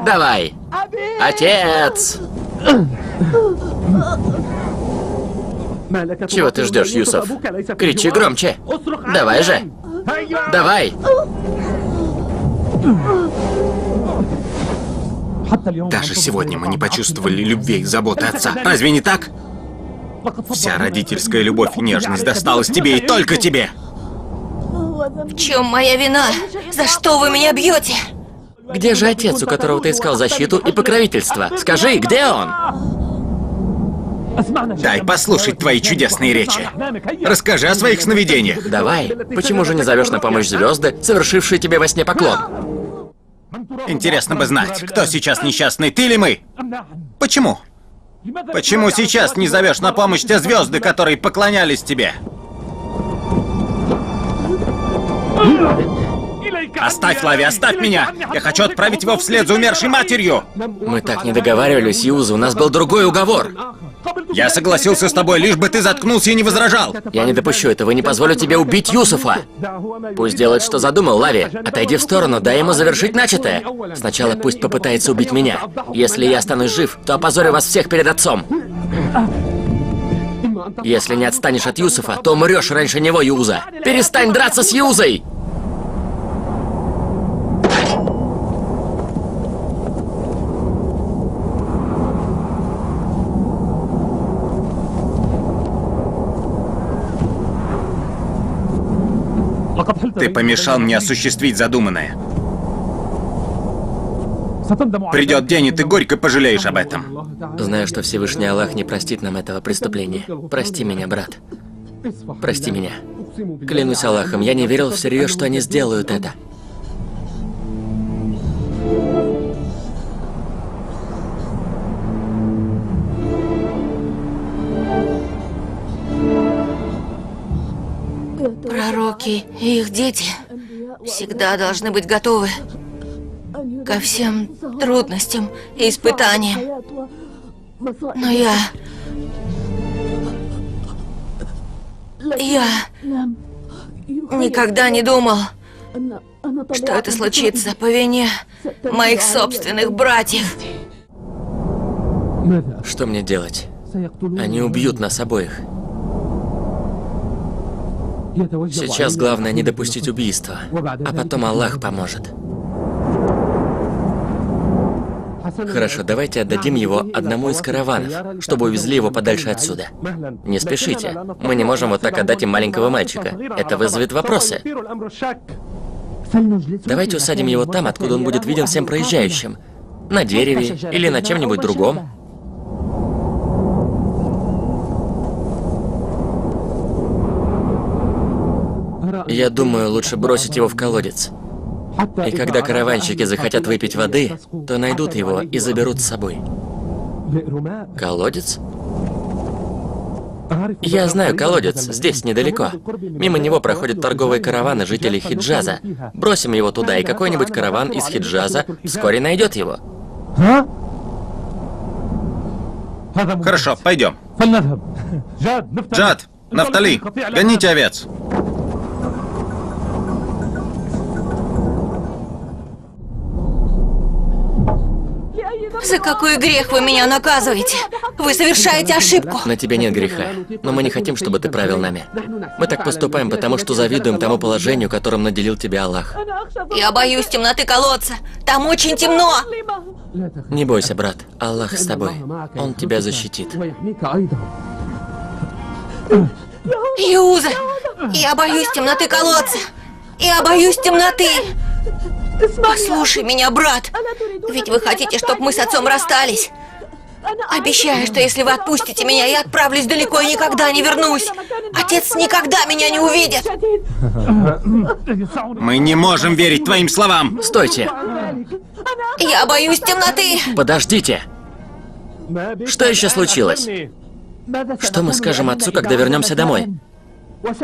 Давай. Отец! Чего ты ждешь, Юсуф? Кричи громче. Давай же. Давай. Даже сегодня мы не почувствовали любви и заботы отца. Разве не так? Вся родительская любовь и нежность досталась тебе и только тебе. В чем моя вина? За что вы меня бьете? Где же отец, у которого ты искал защиту и покровительство? Скажи, где он? Дай послушать твои чудесные речи. Расскажи о своих сновидениях. Давай. Почему же не зовешь на помощь звезды, совершившие тебе во сне поклон? Интересно бы знать, кто сейчас несчастный, ты или мы? Почему? Почему сейчас не зовешь на помощь те звезды, которые поклонялись тебе? Оставь, Лави, оставь меня! Я хочу отправить его вслед за умершей матерью! Мы так не договаривались, Юза, у нас был другой уговор. Я согласился с тобой, лишь бы ты заткнулся и не возражал. Я не допущу этого, не позволю тебе убить Юсуфа. Пусть делает, что задумал, Лави. Отойди в сторону, дай ему завершить начатое. Сначала пусть попытается убить меня. Если я останусь жив, то опозорю вас всех перед отцом. Если не отстанешь от Юсуфа, то умрешь раньше него, Юза. Перестань драться с Юзой! Ты помешал мне осуществить задуманное. Придет день, и ты горько пожалеешь об этом. Знаю, что Всевышний Аллах не простит нам этого преступления. Прости меня, брат. Прости меня. Клянусь Аллахом, я не верил всерьез, что они сделают это. Пророки и их дети всегда должны быть готовы ко всем трудностям и испытаниям. Но я никогда не думал, что это случится по вине моих собственных братьев. Что мне делать? Они убьют нас обоих. Сейчас главное не допустить убийства, а потом Аллах поможет. Хорошо, давайте отдадим его одному из караванов, чтобы увезли его подальше отсюда. Не спешите. Мы не можем вот так отдать им маленького мальчика. Это вызовет вопросы. Давайте усадим его там, откуда он будет виден всем проезжающим. На дереве или на чем-нибудь другом. Я думаю, лучше бросить его в колодец. И когда караванщики захотят выпить воды, то найдут его и заберут с собой. Колодец? Я знаю колодец, здесь недалеко. Мимо него проходят торговые караваны жителей Хиджаза. Бросим его туда, и какой-нибудь караван из Хиджаза вскоре найдет его. Хорошо, пойдем. Джад, Нафтали, гоните овец. За какой грех вы меня наказываете? Вы совершаете ошибку. На тебе нет греха, но мы не хотим, чтобы ты правил нами. Мы так поступаем, потому что завидуем тому положению, которым наделил тебя Аллах. Я боюсь темноты колодца. Там очень темно. Не бойся, брат. Аллах с тобой. Он тебя защитит. Юза, я боюсь темноты колодца. Я боюсь темноты. Послушай меня, брат. Ведь вы хотите, чтобы мы с отцом расстались. Обещаю, что если вы отпустите меня, я отправлюсь далеко и никогда не вернусь. Отец никогда меня не увидит. Мы не можем верить твоим словам. Стойте. Я боюсь темноты. Подождите. Что еще случилось? Что мы скажем отцу, когда вернемся домой?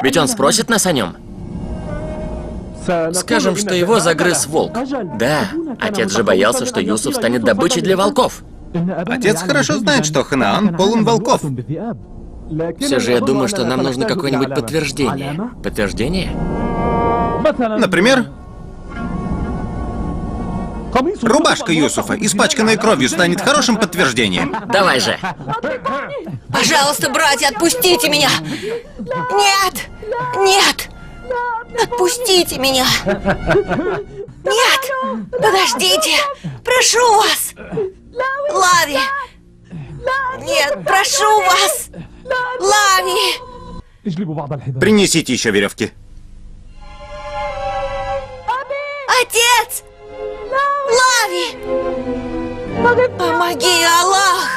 Ведь он спросит нас о нем. Скажем, что его загрыз волк. Да, отец же боялся, что Юсуф станет добычей для волков. Отец хорошо знает, что Ханаан полон волков. Все же я думаю, что нам нужно какое-нибудь подтверждение. Подтверждение? Например, рубашка Юсуфа, испачканная кровью, станет хорошим подтверждением. Давай же. Пожалуйста, братья, отпустите меня! Нет! Нет! Отпустите меня! Нет! Подождите! Прошу вас! Лави! Нет, прошу вас! Лави! Принесите еще веревки. Отец! Лави! Помоги, Аллах!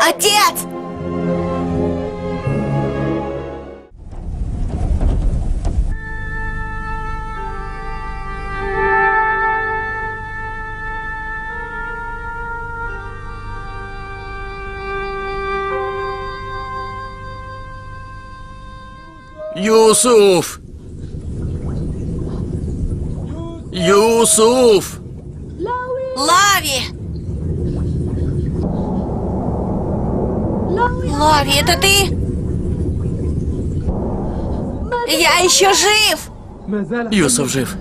Отец! Юсуф! Юсуф! Лави! Лави, это ты? Я еще жив! Юсуф жив.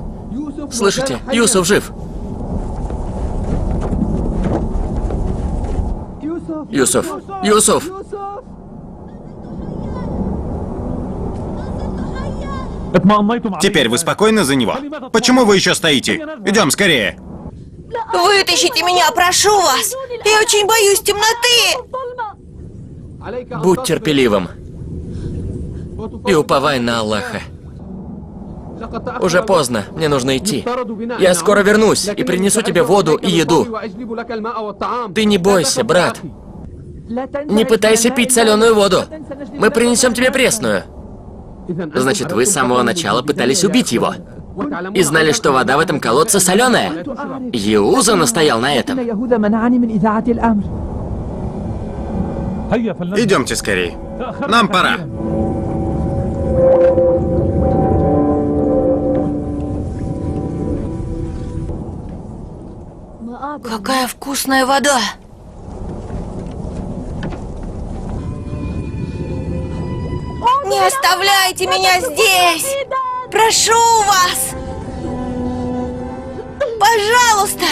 Слышите? Юсуф жив. Юсуф! Юсуф! Теперь вы спокойны за него? Почему вы еще стоите? Идем скорее. Вытащите меня, прошу вас! Я очень боюсь темноты! Будь терпеливым. И уповай на Аллаха. Уже поздно, мне нужно идти. Я скоро вернусь и принесу тебе воду и еду. Ты не бойся, брат. Не пытайся пить соленую воду. Мы принесем тебе пресную. Значит, вы с самого начала пытались убить его. И знали, что вода в этом колодце соленая. Еуза настоял на этом. Идемте скорее. Нам пора. Какая вкусная вода! Не оставляйте меня здесь! Прошу вас! Пожалуйста!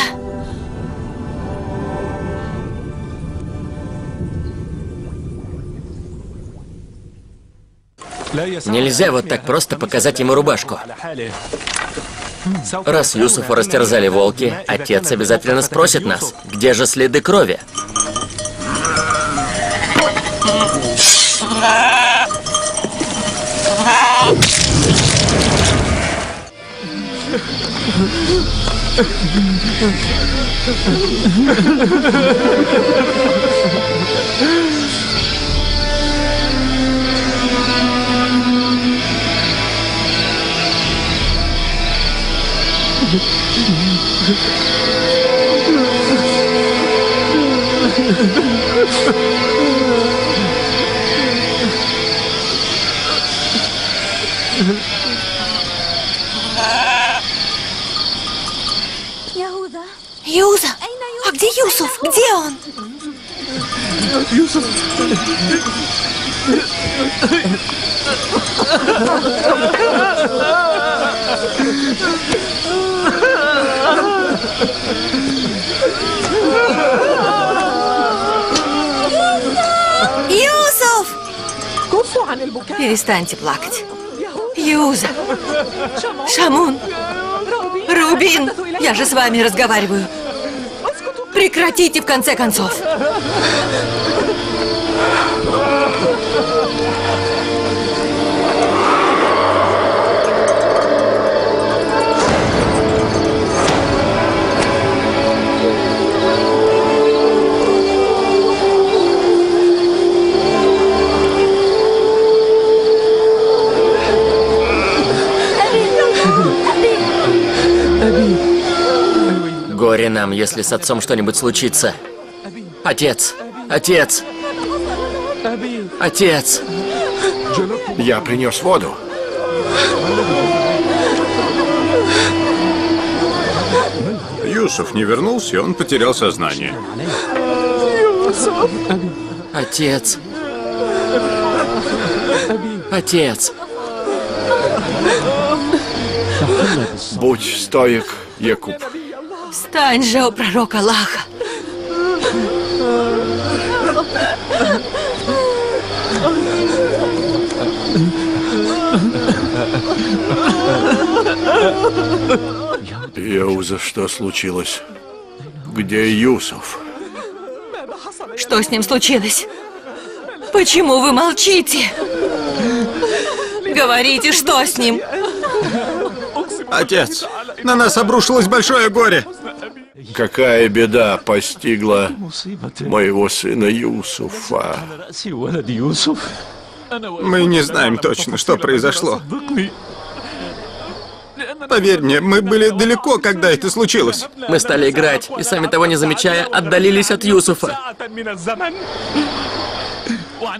Нельзя вот так просто показать ему рубашку. Раз Юсуфа растерзали волки, отец обязательно спросит нас, где же следы крови? Юза! А где Юсуф? Где он? Юсуф! Перестаньте плакать. Юза! Шамун! Рубин! Я же с вами разговариваю. Прекратите, в конце концов. Горе нам, если с отцом что-нибудь случится. Отец! Отец! Отец! Я принес воду. Юсуф не вернулся, и он потерял сознание. Отец. Отец. Будь стоек, Якуб. Встань же, о пророк Аллаха. Яуза, что случилось? Где Юсуф? Что с ним случилось? Почему вы молчите? Говорите, что с ним? Отец, на нас обрушилось большое горе. Какая беда постигла моего сына Юсуфа? Мы не знаем точно, что произошло. Поверь мне, мы были далеко, когда это случилось. Мы стали играть, и сами того не замечая, отдалились от Юсуфа.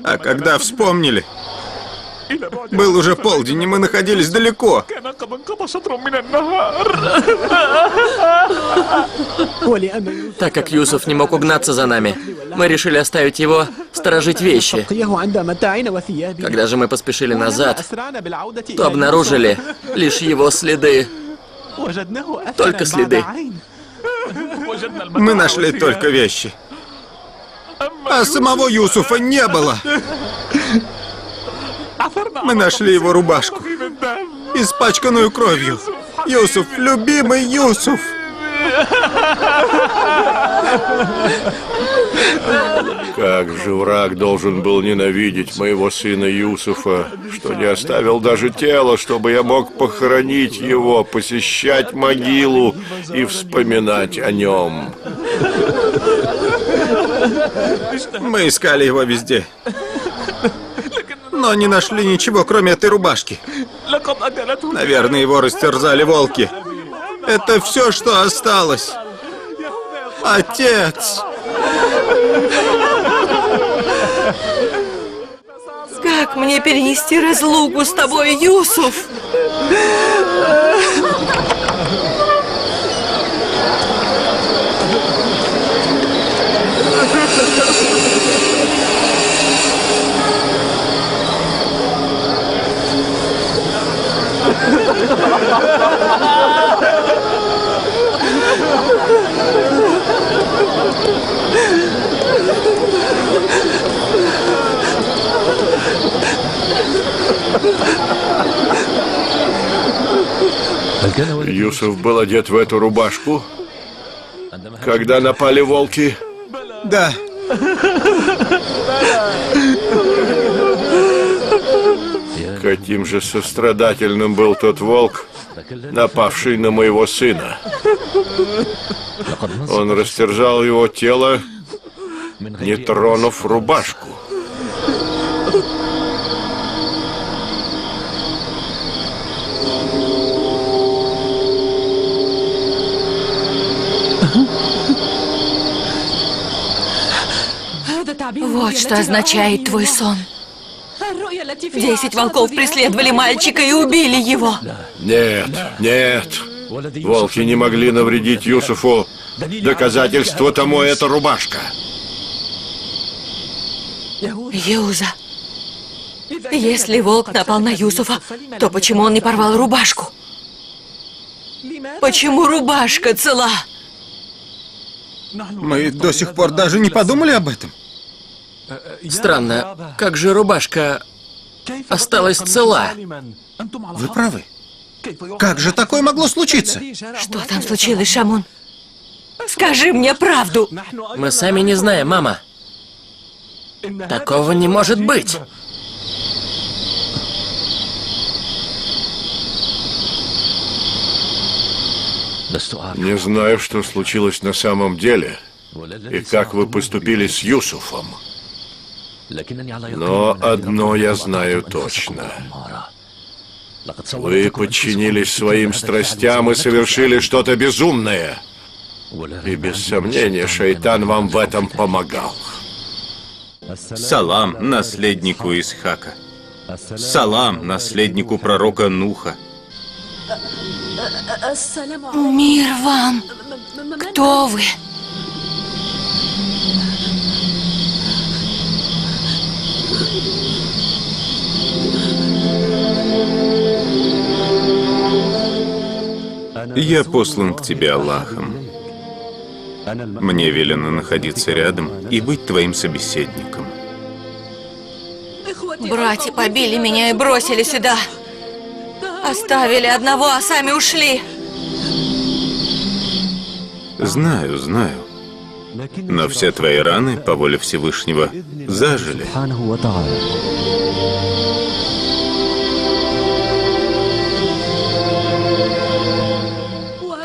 А когда вспомнили, был уже полдень, и мы находились далеко. Так как Юсуф не мог угнаться за нами, мы решили оставить его сторожить вещи. Когда же мы поспешили назад, то обнаружили лишь его следы. Только следы. Мы нашли только вещи. А самого Юсуфа не было. Мы нашли его рубашку, испачканную кровью. Юсуф, любимый Юсуф. Как же враг должен был ненавидеть моего сына Юсуфа, что не оставил даже тело, чтобы я мог похоронить его, посещать могилу и вспоминать о нем. Мы искали его везде, но не нашли ничего, кроме этой рубашки. Наверное, его растерзали волки. Это все, что осталось. Отец! Как мне перенести разлуку с тобой, Юсуф? Юсуф был одет в эту рубашку, когда напали волки? Да. Каким же сострадательным был тот волк, напавший на моего сына. Он растерзал его тело, не тронув рубашку. Вот что означает твой сон. 10 волков преследовали мальчика и убили его. Нет, нет. Волки не могли навредить Юсуфу. Доказательство тому эта рубашка. Яуза, если волк напал на Юсуфа, то почему он не порвал рубашку? Почему рубашка цела? Мы до сих пор даже не подумали об этом. Странно, как же рубашка осталась цела? Вы правы. Как же такое могло случиться? Что там случилось, Шамун? Скажи мне правду. Мы сами не знаем, мама. Такого не может быть. Не знаю, что случилось на самом деле и как вы поступили с Юсуфом. Но одно я знаю точно. Вы подчинились своим страстям и совершили что-то безумное. И без сомнения, шайтан вам в этом помогал. Салам наследнику Исхака. Салам наследнику пророка Нуха. Мир вам. Кто вы? Я послан к тебе Аллахом. Мне велено находиться рядом и быть твоим собеседником. Братья побили меня и бросили сюда. Оставили одного, а сами ушли. Знаю, знаю. Но все твои раны, по воле Всевышнего, зажили.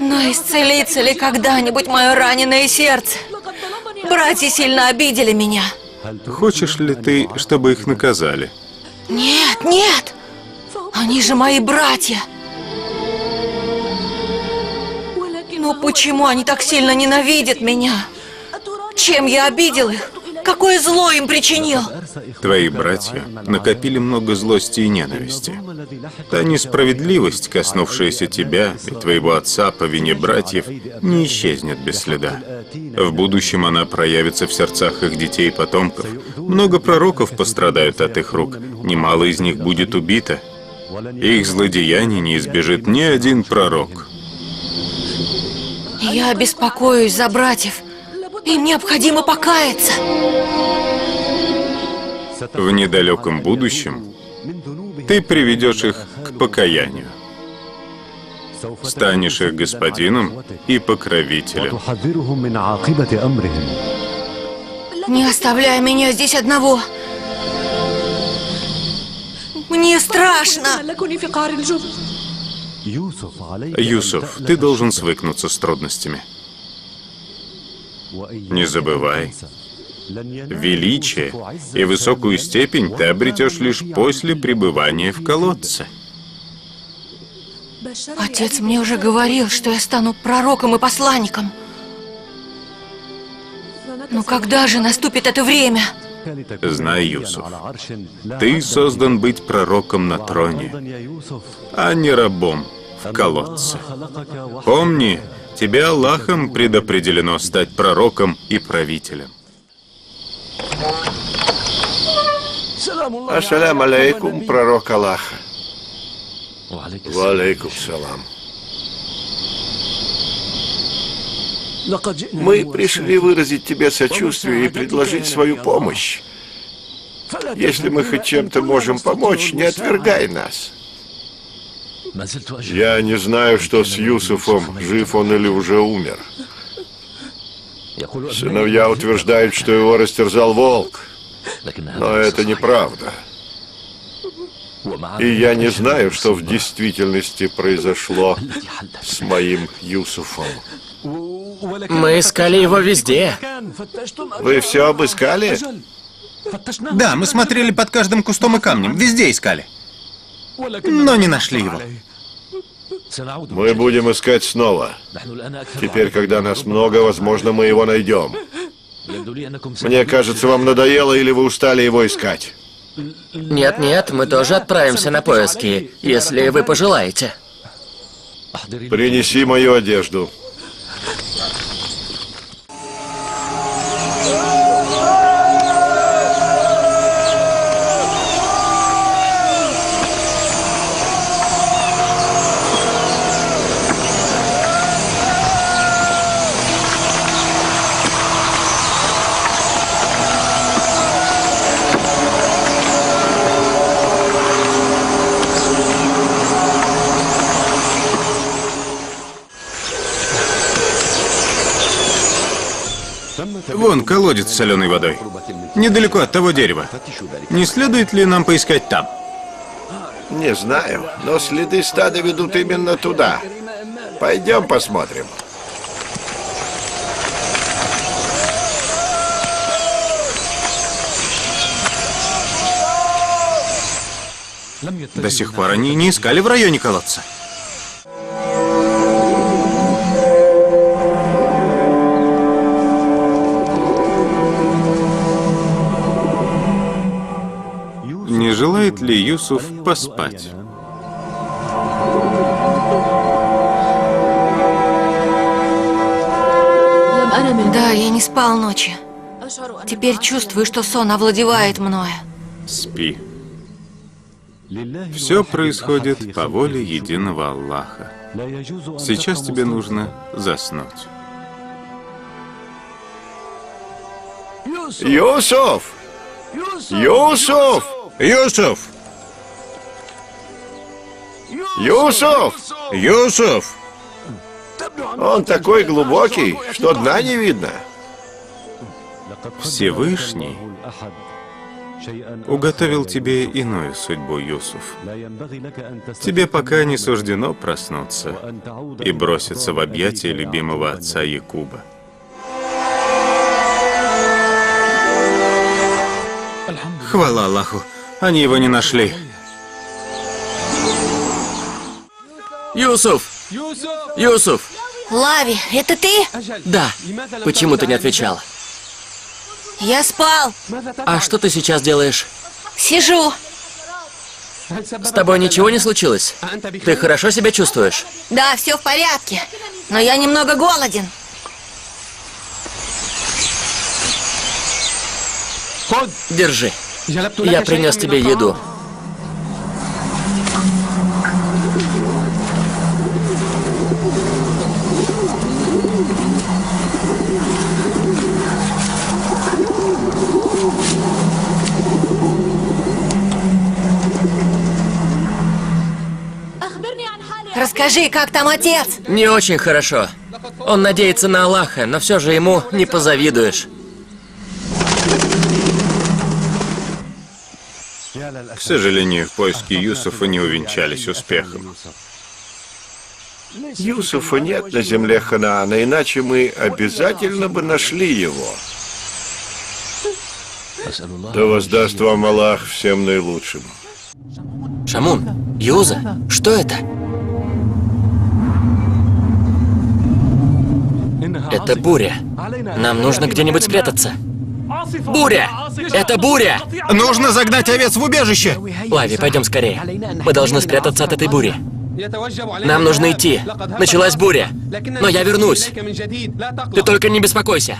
Но исцелится ли когда-нибудь мое раненое сердце? Братья сильно обидели меня. Хочешь ли ты, чтобы их наказали? Нет, нет! Они же мои братья! Но почему они так сильно ненавидят меня? Чем я обидел их? Какое зло им причинил? Твои братья накопили много злости и ненависти. Та несправедливость, коснувшаяся тебя и твоего отца по вине братьев, не исчезнет без следа. В будущем она проявится в сердцах их детей и потомков. Много пророков пострадают от их рук, немало из них будет убито. Их злодеяний не избежит ни один пророк. Я беспокоюсь за братьев. Им необходимо покаяться. В недалеком будущем ты приведешь их к покаянию. Станешь их господином и покровителем. Не оставляй меня здесь одного. Мне страшно. Юсуф, ты должен свыкнуться с трудностями. Не забывай, величие и высокую степень ты обретешь лишь после пребывания в колодце. Отец мне уже говорил, что я стану пророком и посланником. Но когда же наступит это время? Знай, Юсуф, ты создан быть пророком на троне, а не рабом в колодце. Помни, тебе Аллахом предопределено стать пророком и правителем. Ассаляму алейкум, пророк Аллаха. Ва алейкум салам. Мы пришли выразить тебе сочувствие и предложить свою помощь. Если мы хоть чем-то можем помочь, не отвергай нас. Я не знаю, что с Юсуфом, жив он или уже умер. Сыновья утверждают, что его растерзал волк. Но это неправда. И я не знаю, что в действительности произошло с моим Юсуфом. Мы искали его везде. Вы все обыскали? Да, мы смотрели под каждым кустом и камнем, везде искали. Но не нашли его. Мы будем искать снова. Теперь, когда нас много, возможно, мы его найдем. Мне кажется, вам надоело или вы устали его искать? Нет-нет, мы тоже отправимся на поиски, если вы пожелаете. Принеси мою одежду. Вон колодец с соленой водой. Недалеко от того дерева. Не следует ли нам поискать там? Не знаю, но следы стада ведут именно туда. Пойдем посмотрим. До сих пор они не искали в районе колодца. Не желает ли Юсуф поспать? Да, я не спал ночи. Теперь чувствую, что сон овладевает мною. Спи. Все происходит по воле единого Аллаха. Сейчас тебе нужно заснуть. Юсуф! Юсуф! Юсуф! Юсуф! Юсуф! Он такой глубокий, что дна не видно. Всевышний уготовил тебе иную судьбу, Юсуф. Тебе пока не суждено проснуться и броситься в объятия любимого отца Якуба. Хвала Аллаху, они его не нашли. Юсуф! Юсуф! Лави, это ты? Да. Почему ты не отвечала? Я спал. А что ты сейчас делаешь? Сижу. С тобой ничего не случилось? Ты хорошо себя чувствуешь? Да, все в порядке. Но я немного голоден. Держи. Я принес тебе еду. Расскажи, как там отец? Не очень хорошо. Он надеется на Аллаха, но все же ему не позавидуешь. К сожалению, поиски Юсуфа не увенчались успехом. Юсуфа нет на земле Ханаана, иначе мы обязательно бы нашли его. Да воздаст вам Аллах всем наилучшим. Шамун, Юза, что это? Это буря. Нам нужно где-нибудь спрятаться. Буря! Это буря! Нужно загнать овец в убежище! Лави, пойдем скорее. Мы должны спрятаться от этой бури. Нам нужно идти. Началась буря. Но я вернусь. Ты только не беспокойся.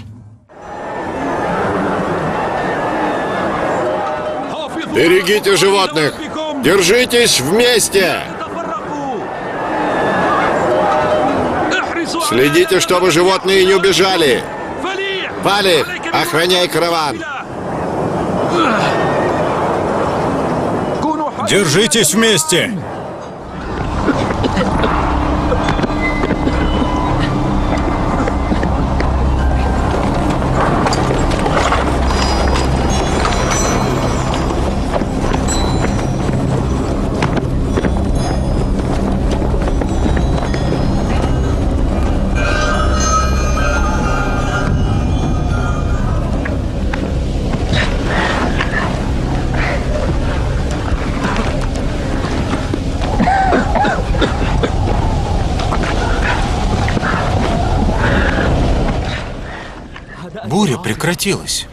Берегите животных! Держитесь вместе! Следите, чтобы животные не убежали! Фалих, охраняй караван! Держитесь вместе! Буря прекратилась.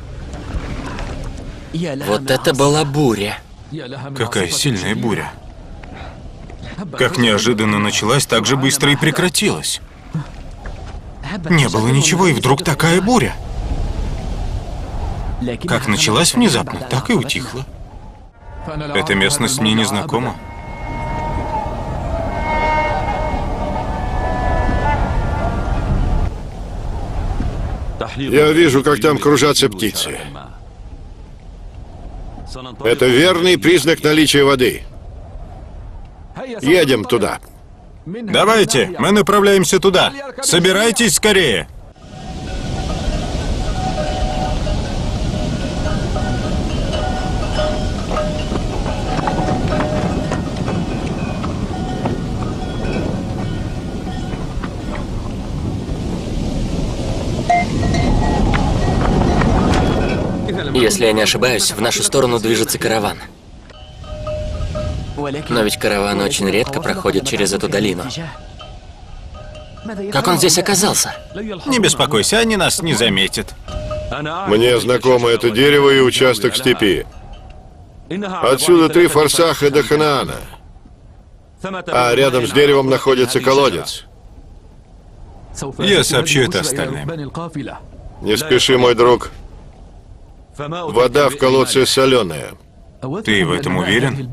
Вот это была буря. Какая сильная буря. Как неожиданно началась, так же быстро и прекратилась. Не было ничего, и вдруг такая буря. Как началась внезапно, так и утихла. Эта местность мне не знакома. Я вижу, как там кружатся птицы. Это верный признак наличия воды. Едем туда. Давайте, мы направляемся туда. Собирайтесь скорее. Если я не ошибаюсь, в нашу сторону движется караван. Но ведь караван очень редко проходит через эту долину. Как он здесь оказался? Не беспокойся, они нас не заметят. Мне знакомо это дерево и участок степи. Отсюда 3 фарсаха до Ханаана. А рядом с деревом находится колодец. Я сообщу это остальным. Не спеши, мой друг. Вода в колодце соленая. Ты в этом уверен?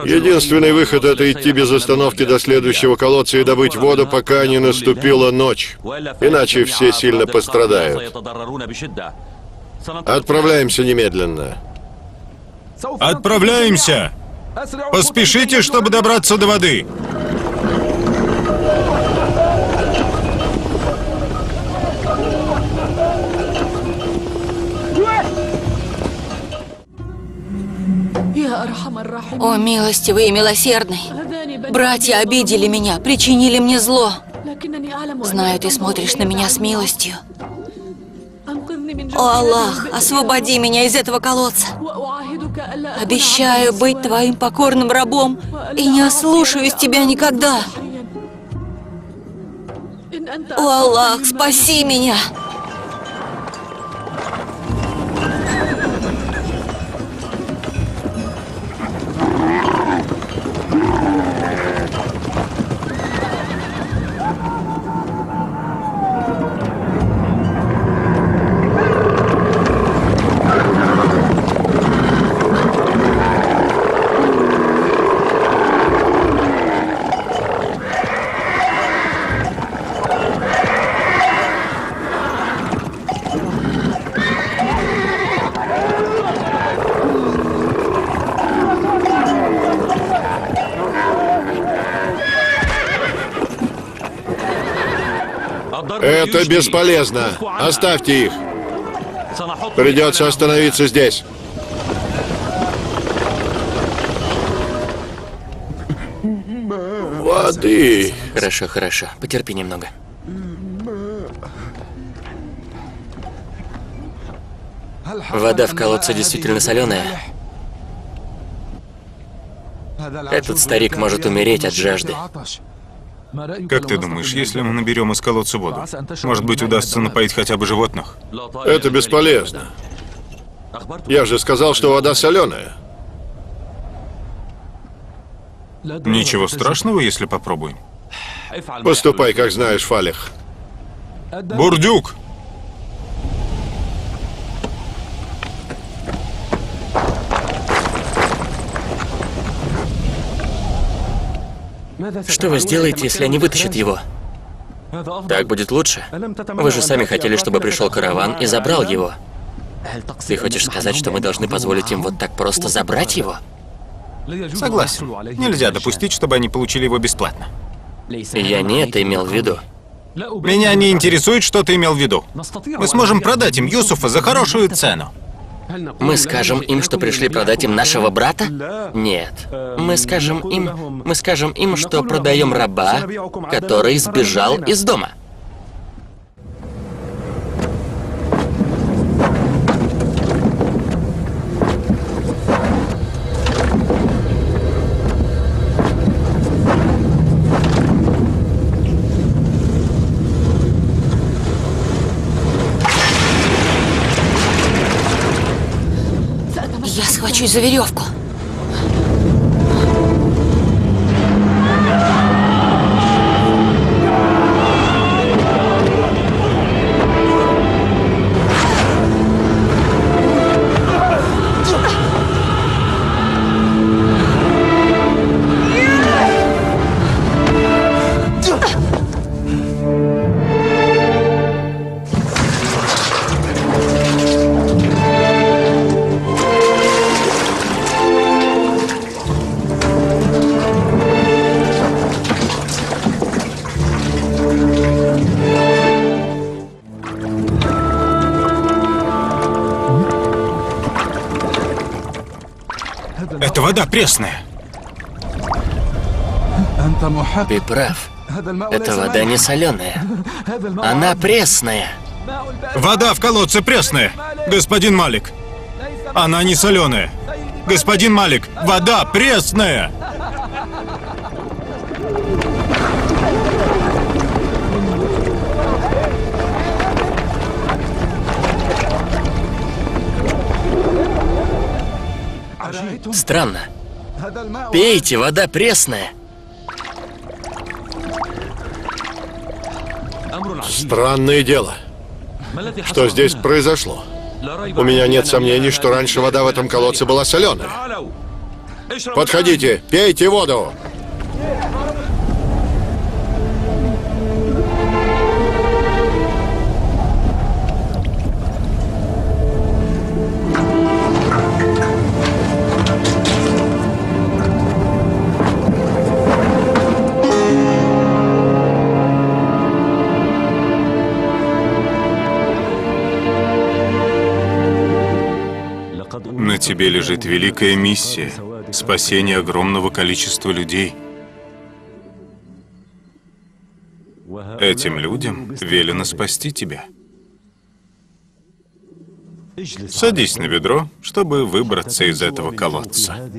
Единственный выход — это идти без остановки до следующего колодца и добыть воду, пока не наступила ночь. Иначе все сильно пострадают. Отправляемся немедленно. Отправляемся! Поспешите, чтобы добраться до воды. О, милостивый и милосердный, братья обидели меня, причинили мне зло. Знаю, ты смотришь на меня с милостью. О, Аллах, освободи меня из этого колодца. Обещаю быть твоим покорным рабом и не ослушаюсь тебя никогда. О, Аллах, спаси меня! Это бесполезно. Оставьте их. Придется остановиться здесь. Воды. Хорошо, хорошо. Потерпи немного. Вода в колодце действительно соленая. Этот старик может умереть от жажды. Как ты думаешь, если мы наберем из колодца воду, может быть, удастся напоить хотя бы животных? Это бесполезно. Я же сказал, что вода соленая. Ничего страшного, если попробуем. Поступай, как знаешь, Фалих. Бурдюк! Что вы сделаете, если они вытащат его? Так будет лучше. Вы же сами хотели, чтобы пришел караван и забрал его. Ты хочешь сказать, что мы должны позволить им вот так просто забрать его? Согласен. Нельзя допустить, чтобы они получили его бесплатно. Я не это имел в виду. Меня не интересует, что ты имел в виду. Мы сможем продать им Юсуфа за хорошую цену. Мы скажем им, что пришли продать им нашего брата? Нет. Мы скажем им, что продаем раба, который сбежал из дома. Я схвачусь за веревку. Это вода пресная. Ты прав. Эта вода не соленая. Она пресная. Вода в колодце пресная, господин Малик. Она не соленая. Господин Малик, вода пресная. Странно. Пейте, вода пресная. Странное дело. Что здесь произошло? У меня нет сомнений, что раньше вода в этом колодце была соленая. Подходите, пейте воду! На тебе лежит великая миссия — спасение огромного количества людей. Этим людям велено спасти тебя. Садись на ведро, чтобы выбраться из этого колодца.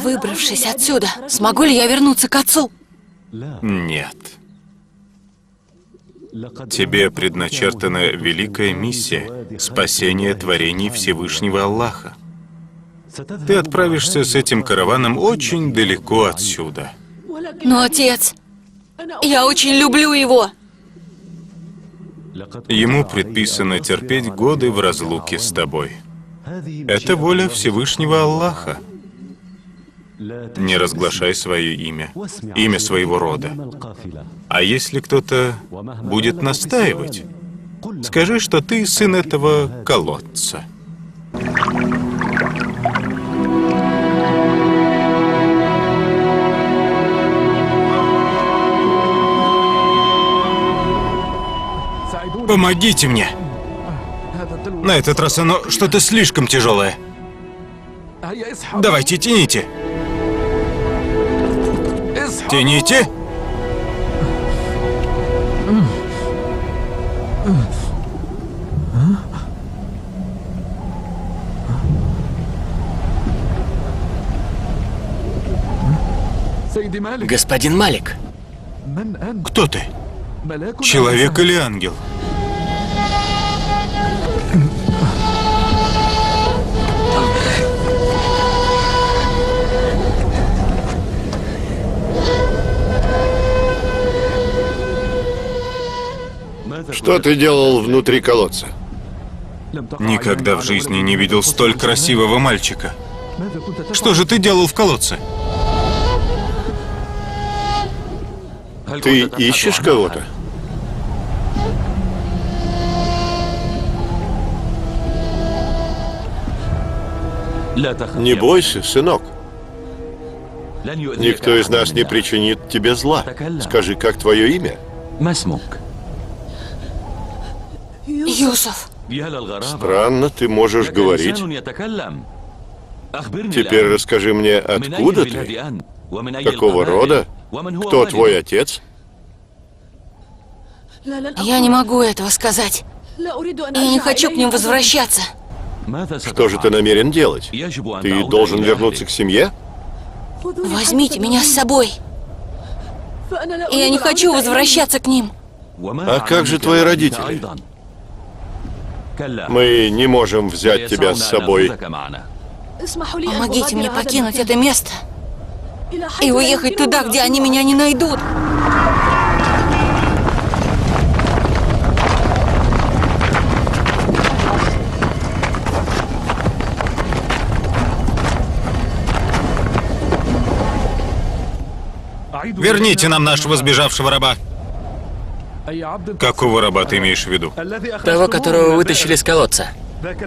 Выбравшись отсюда, смогу ли я вернуться к отцу? Нет. Тебе предначертана великая миссия — спасение творений Всевышнего Аллаха. Ты отправишься с этим караваном очень далеко отсюда. Но, отец, я очень люблю его. Ему предписано терпеть годы в разлуке с тобой. Это воля Всевышнего Аллаха. Не разглашай свое имя, имя своего рода. А если кто-то будет настаивать, скажи, что ты сын этого колодца. Помогите мне! На этот раз оно что-то слишком тяжелое. Давайте, тяните! Тяните! Господин Малик. Кто ты? Человек или ангел? Что ты делал внутри колодца? Никогда в жизни не видел столь красивого мальчика. Что же ты делал в колодце? Ты ищешь кого-то? Не бойся, сынок. Никто из нас не причинит тебе зла. Скажи, как твое имя? Юсуф. Странно, ты можешь говорить. Теперь расскажи мне, откуда ты? Какого рода? Кто твой отец? Я не могу этого сказать. Я не хочу к ним возвращаться. Что же ты намерен делать? Ты должен вернуться к семье? Возьмите меня с собой. Я не хочу возвращаться к ним. А как же твои родители? Мы не можем взять тебя с собой. Помогите мне покинуть это место и уехать туда, где они меня не найдут. Верните нам нашего сбежавшего раба. Какого раба ты имеешь в виду? Того, которого вытащили из колодца.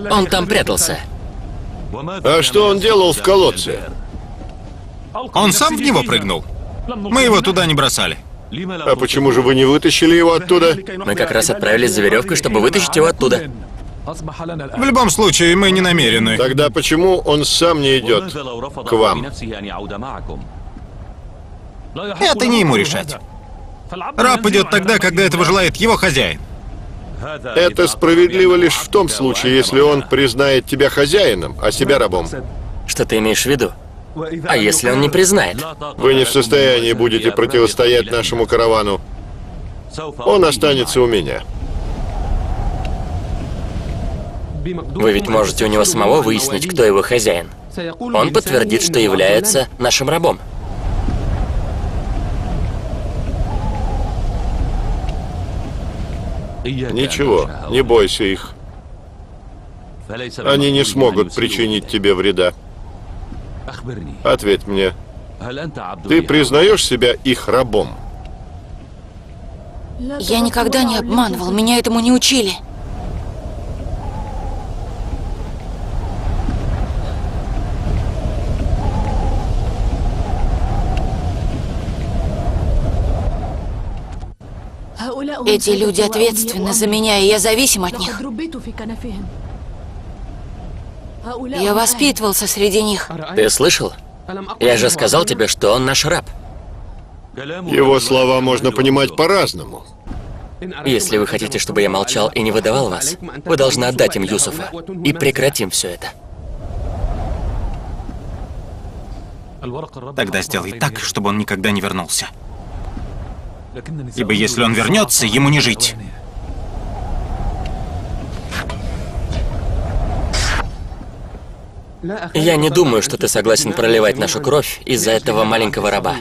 Он там прятался. А что он делал в колодце? Он сам в него прыгнул. Мы его туда не бросали. А почему же вы не вытащили его оттуда? Мы как раз отправились за веревкой, чтобы вытащить его оттуда. В любом случае, мы не намерены. Тогда почему он сам не идет к вам? Это не ему решать. Раб идет тогда, когда этого желает его хозяин. Это справедливо лишь в том случае, если он признает тебя хозяином, а себя рабом. Что ты имеешь в виду? А если он не признает? Вы не в состоянии будете противостоять нашему каравану. Он останется у меня. Вы ведь можете у него самого выяснить, кто его хозяин. Он подтвердит, что является нашим рабом. Ничего, не бойся их. Они не смогут причинить тебе вреда. Ответь мне, ты признаешь себя их рабом? Я никогда не обманывал, меня этому не учили. Эти люди ответственны за меня, и я зависим от них. Я воспитывался среди них. Ты слышал? Я же сказал тебе, что он наш раб. Его слова можно понимать по-разному. Если вы хотите, чтобы я молчал и не выдавал вас, вы должны отдать им Юсуфа. И прекратим все это. Тогда сделай так, чтобы он никогда не вернулся. Ибо если он вернется, ему не жить. Я не думаю, что ты согласен проливать нашу кровь из-за этого маленького раба.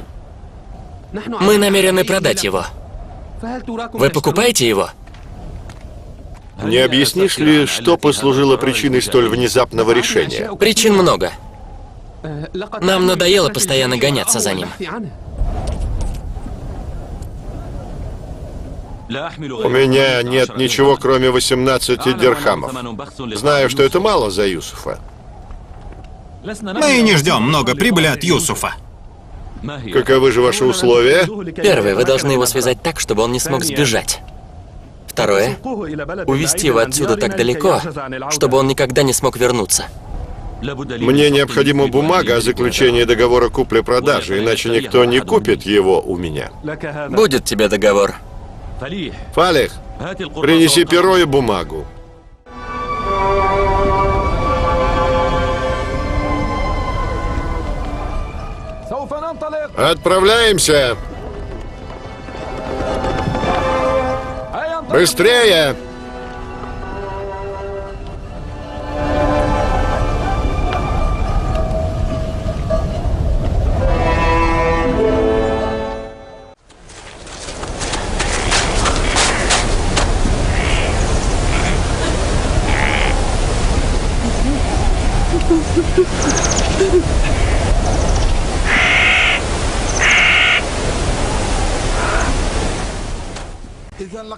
Мы намерены продать его. Вы покупаете его? Не объяснишь ли, что послужило причиной столь внезапного решения? Причин много. Нам надоело постоянно гоняться за ним. У меня нет ничего, кроме 18 дирхамов. Знаю, что это мало за Юсуфа. Мы и не ждем много прибыли от Юсуфа. Каковы же ваши условия? Первое, вы должны его связать так, чтобы он не смог сбежать. Второе, увезти его отсюда так далеко, чтобы он никогда не смог вернуться. Мне необходима бумага о заключении договора купли-продажи, иначе никто не купит его у меня. Будет тебе договор. Фалих, принеси перо и бумагу. Отправляемся! Быстрее!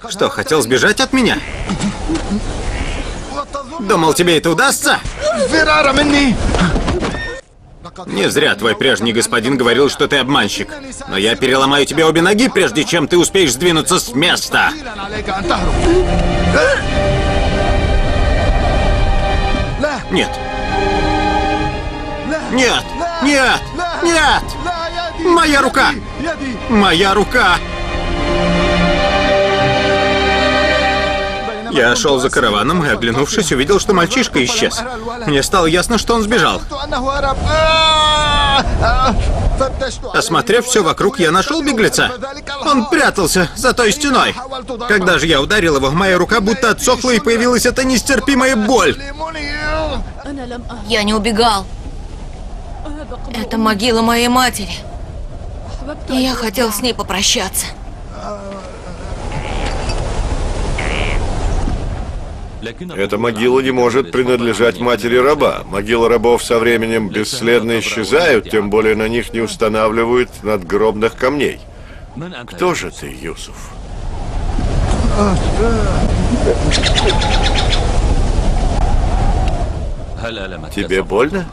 Что, хотел сбежать от меня? Думал, тебе это удастся? Не зря твой прежний господин говорил, что ты обманщик. Но я переломаю тебе обе ноги, прежде чем ты успеешь сдвинуться с места. Нет. Нет! Нет! Нет! Моя рука! Моя рука! Я шел за караваном и, оглянувшись, увидел, что мальчишка исчез. Мне стало ясно, что он сбежал. Осмотрев все вокруг, я нашел беглеца. Он прятался за той стеной. Когда же я ударил его, моя рука будто отсохла, и появилась эта нестерпимая боль. Я не убегал. Это могила моей матери. И я хотел с ней попрощаться. Эта могила не может принадлежать матери раба. Могилы рабов со временем бесследно исчезают, тем более на них не устанавливают надгробных камней. Кто же ты, Юсуф? Тебе больно?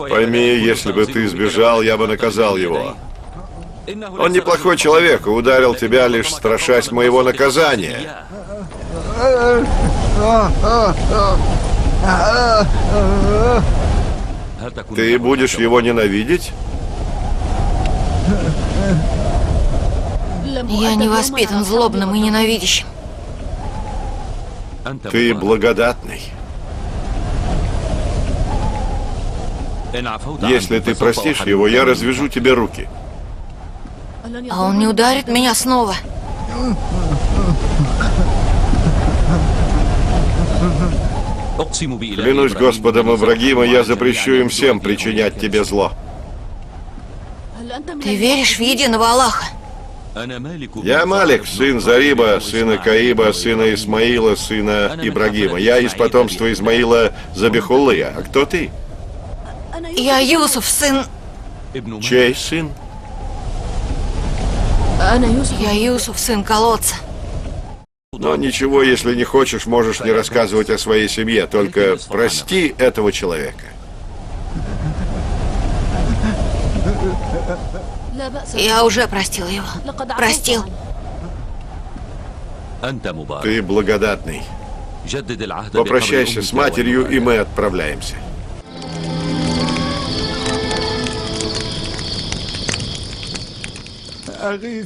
Пойми, если бы ты сбежал, я бы наказал его. Он неплохой человек и ударил тебя, лишь страшась моего наказания. Ты будешь его ненавидеть? Я не воспитан злобным и ненавидящим. Ты благодатный. Если ты простишь его, я развяжу тебе руки. А он не ударит меня снова? Клянусь Господом Ибрагима, я запрещу им всем причинять тебе зло. Ты веришь в единого Аллаха? Я Малик, сын Зариба, сына Каиба, сына Исмаила, сына Ибрагима. Я из потомства Исмаила Забихуллы. А кто ты? Я Юсуф, сын... Чей сын? Я Юсуф, сын колодца. Но ничего, если не хочешь, можешь не рассказывать о своей семье. Только прости этого человека. Я уже простил его. Простил. Ты благодатный. Попрощайся с матерью, и мы отправляемся.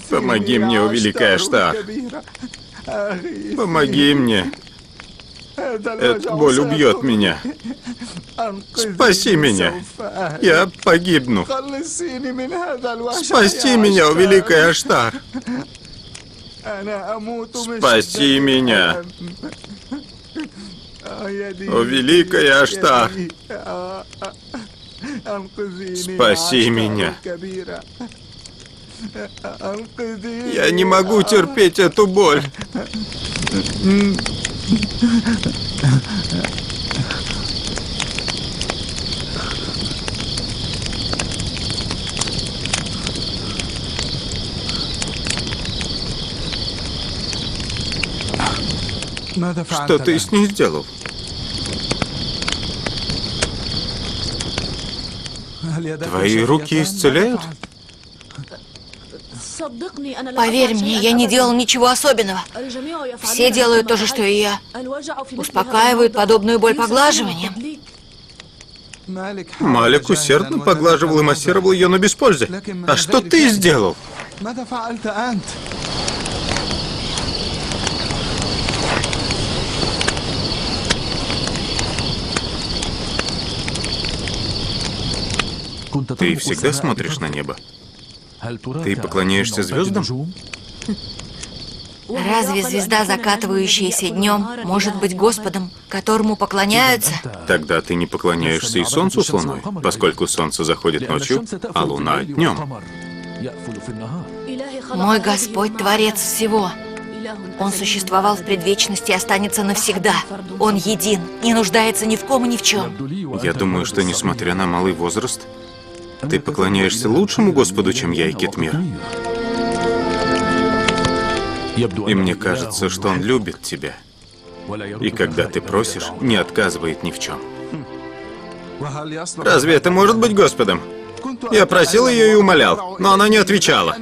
Помоги мне, о великий Аштар. Помоги мне. Эта боль убьет меня. Спаси меня. Я погибну. Спаси меня, о великий Аштар. Спаси меня. О великий Аштар. Спаси меня. Я не могу терпеть эту боль. Что ты с ней сделал? Твои руки исцеляют? Поверь мне, я не делал ничего особенного. Все делают то же, что и я. Успокаивают подобную боль поглаживанием. Малик усердно поглаживал и массировал ее, но без пользы. А что ты сделал? Ты всегда смотришь на небо? Ты поклоняешься звездам? Разве звезда, закатывающаяся днем, может быть Господом, которому поклоняются? Тогда ты не поклоняешься и солнцу с луной, поскольку солнце заходит ночью, а луна днем. Мой Господь — Творец всего. Он существовал в предвечности и останется навсегда. Он един, не нуждается ни в ком и ни в чем. Я думаю, что, несмотря на малый возраст, ты поклоняешься лучшему Господу, чем я и Кетмир. И мне кажется, что Он любит тебя. И когда ты просишь, не отказывает ни в чем. Разве это может быть Господом? Я просил ее и умолял, но она не отвечала.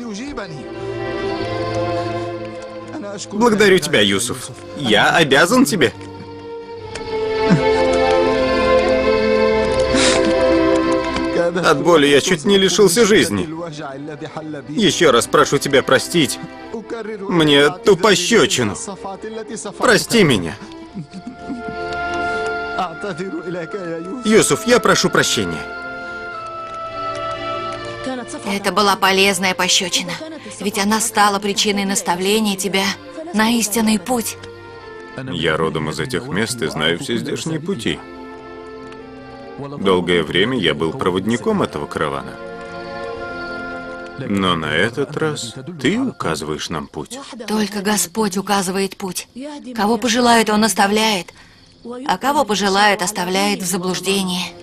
Благодарю тебя, Юсуф. Я обязан тебе. От боли я чуть не лишился жизни. Еще раз прошу тебя простить мне ту пощечину. Прости меня. Юсуф, я прошу прощения. Это была полезная пощечина, ведь она стала причиной наставления тебя на истинный путь. Я родом из этих мест и знаю все здешние пути. Долгое время я был проводником этого каравана. Но на этот раз ты указываешь нам путь. Только Господь указывает путь. Кого пожелает, Он наставляет, а кого пожелает, оставляет в заблуждении.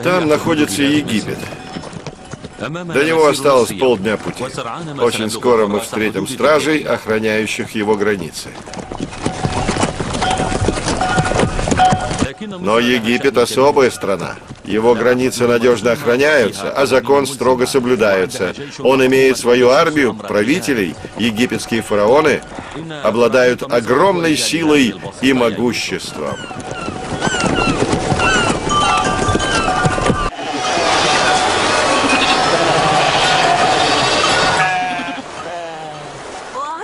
Там находится Египет. До него осталось полдня пути. Очень скоро мы встретим стражей, охраняющих его границы. Но Египет особая страна. Его границы надежно охраняются, а закон строго соблюдается. Он имеет свою армию, правителей. Египетские фараоны обладают огромной силой и могуществом.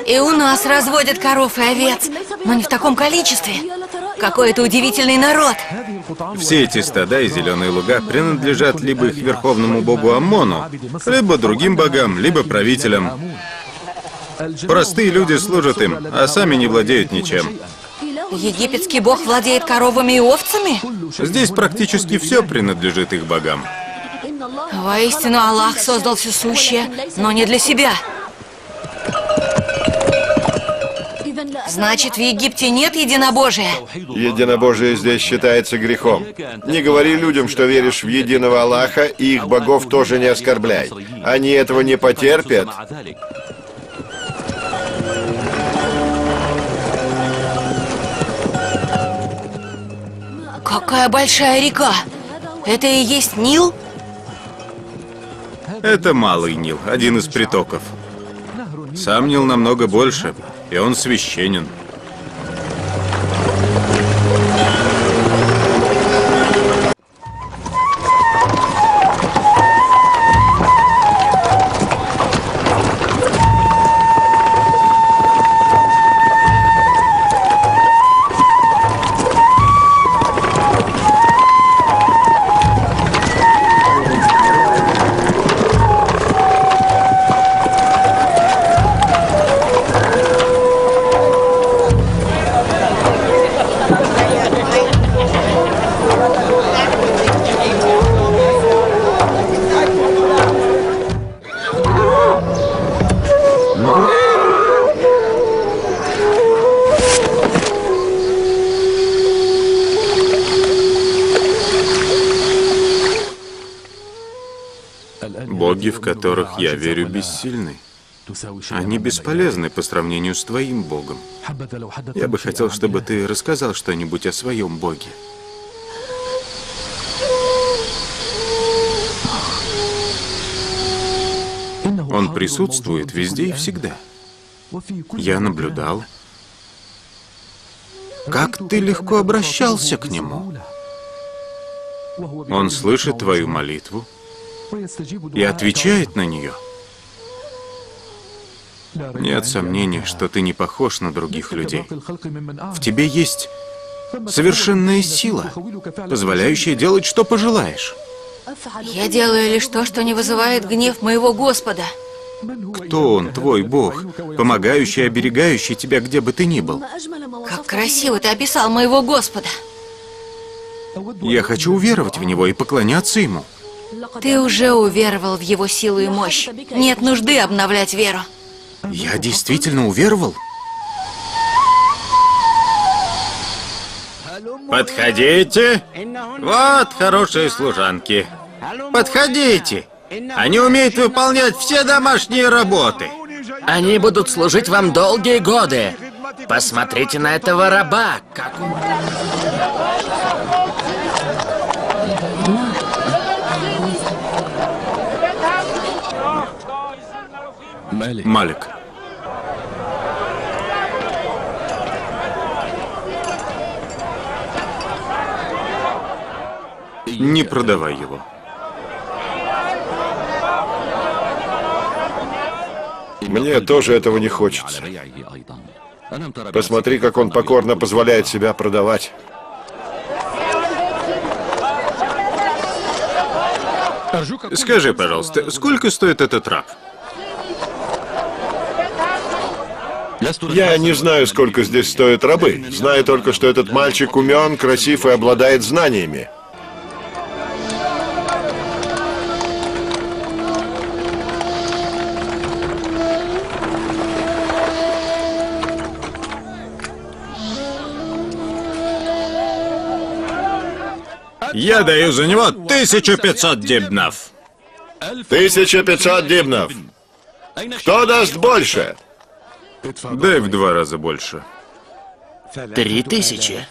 И у нас разводят коров и овец, но не в таком количестве. Какой это удивительный народ. Все эти стада и зеленые луга принадлежат либо их верховному богу Амону, либо другим богам, либо правителям. Простые люди служат им, а сами не владеют ничем. Египетский бог владеет коровами и овцами? Здесь практически все принадлежит их богам. Воистину, Аллах создал все сущее, но не для себя. Значит, в Египте нет единобожия? Единобожие здесь считается грехом. Не говори людям, что веришь в единого Аллаха, и их богов тоже не оскорбляй. Они этого не потерпят. Какая большая река! Это и есть Нил? Это Малый Нил, один из притоков. Сам Нил намного больше, и он священен. Боги, в которых я верю, бессильны. Они бесполезны по сравнению с твоим Богом. Я бы хотел, чтобы ты рассказал что-нибудь о своем Боге. Он присутствует везде и всегда. Я наблюдал, как ты легко обращался к Нему. Он слышит твою молитву и отвечает на нее. Нет сомнения, что ты не похож на других людей. В тебе есть совершенная сила, позволяющая делать, что пожелаешь. Я делаю лишь то, что не вызывает гнев моего Господа. Кто он, твой Бог, помогающий и оберегающий тебя, где бы ты ни был? Как красиво ты описал моего Господа. Я хочу уверовать в Него и поклоняться Ему. Ты уже уверовал в Его силу и мощь. Нет нужды обновлять веру. Я действительно уверовал? Подходите. Вот хорошие служанки. Подходите. Они умеют выполнять все домашние работы. Они будут служить вам долгие годы. Посмотрите на этого раба, как он... Малик. Не продавай его. Мне тоже этого не хочется. Посмотри, как он покорно позволяет себя продавать. Скажи, пожалуйста, сколько стоит этот раб? Я не знаю, сколько здесь стоят рабы. Знаю только, что этот мальчик умен, красив и обладает знаниями. Я даю за него 1500 дибнов. 1500 дибнов. Кто даст больше? Дай в 2 раза больше. 3000.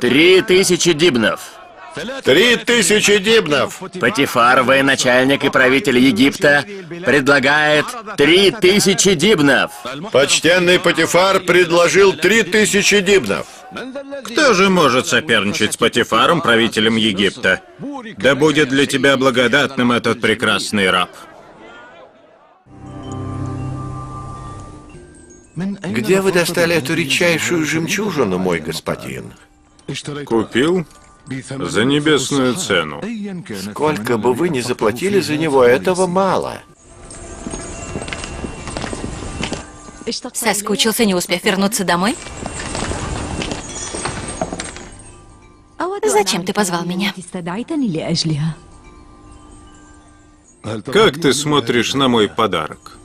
3000 дибнов. 3000 дибнов. Патифар, военачальник и правитель Египта, предлагает 3000 дибнов. Почтенный Патифар предложил 3000 дибнов. Кто же может соперничать с Патифаром, правителем Египта? Да будет для тебя благодатным этот прекрасный раб. Где вы достали эту редчайшую жемчужину, мой господин? Купил За небесную цену. Сколько бы вы ни заплатили за него, этого мало. Соскучился, не успев вернуться домой? Зачем ты позвал меня? Как ты смотришь на мой подарок?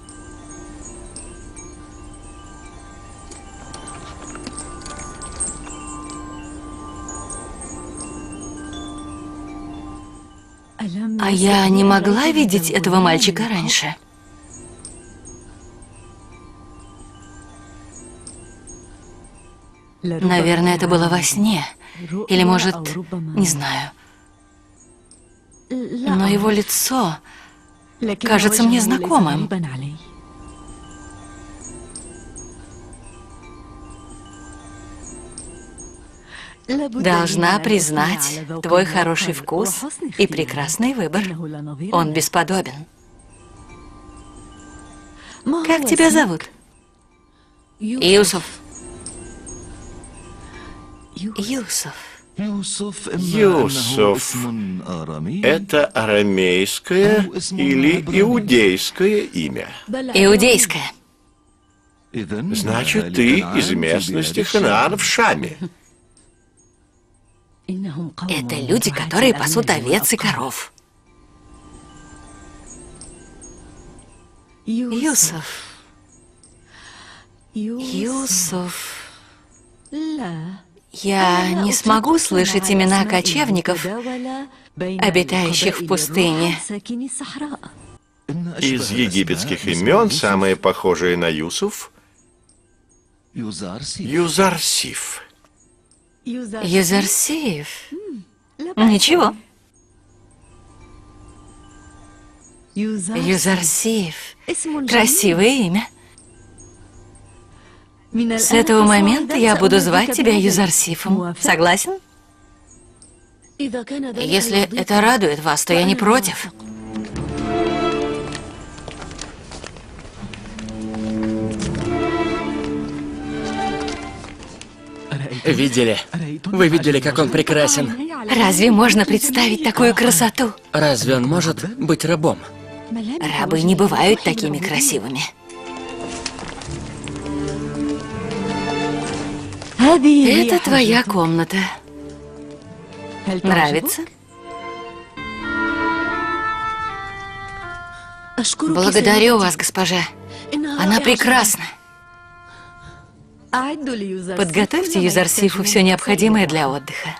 А я не могла видеть этого мальчика раньше. Наверное, это было во сне. Или, может, не знаю. Но его лицо кажется мне знакомым. Должна признать твой хороший вкус и прекрасный выбор. Он бесподобен. Как тебя зовут? Юсуф. Юсуф. Юсуф. Это арамейское или иудейское имя? Иудейское. Значит, ты из местности Ханаан в Шаме. Это люди, которые пасут овец и коров. Юсуф. Юсуф. Я не смогу слышать имена кочевников, обитающих в пустыне. Из египетских имен самые похожие на Юсуф — Юзарсиф. Юзарсиев. Ничего. Юзарсиев. Красивое имя. С этого момента я буду звать тебя Юзарсифом. Согласен? Если это радует вас, то я не против. Видели? Вы видели, как он прекрасен? Разве можно представить такую красоту? Разве он может быть рабом? Рабы не бывают такими красивыми. Это твоя комната. Нравится? Благодарю вас, госпожа. Она прекрасна. Подготовьте Юзарсифу все необходимое для отдыха.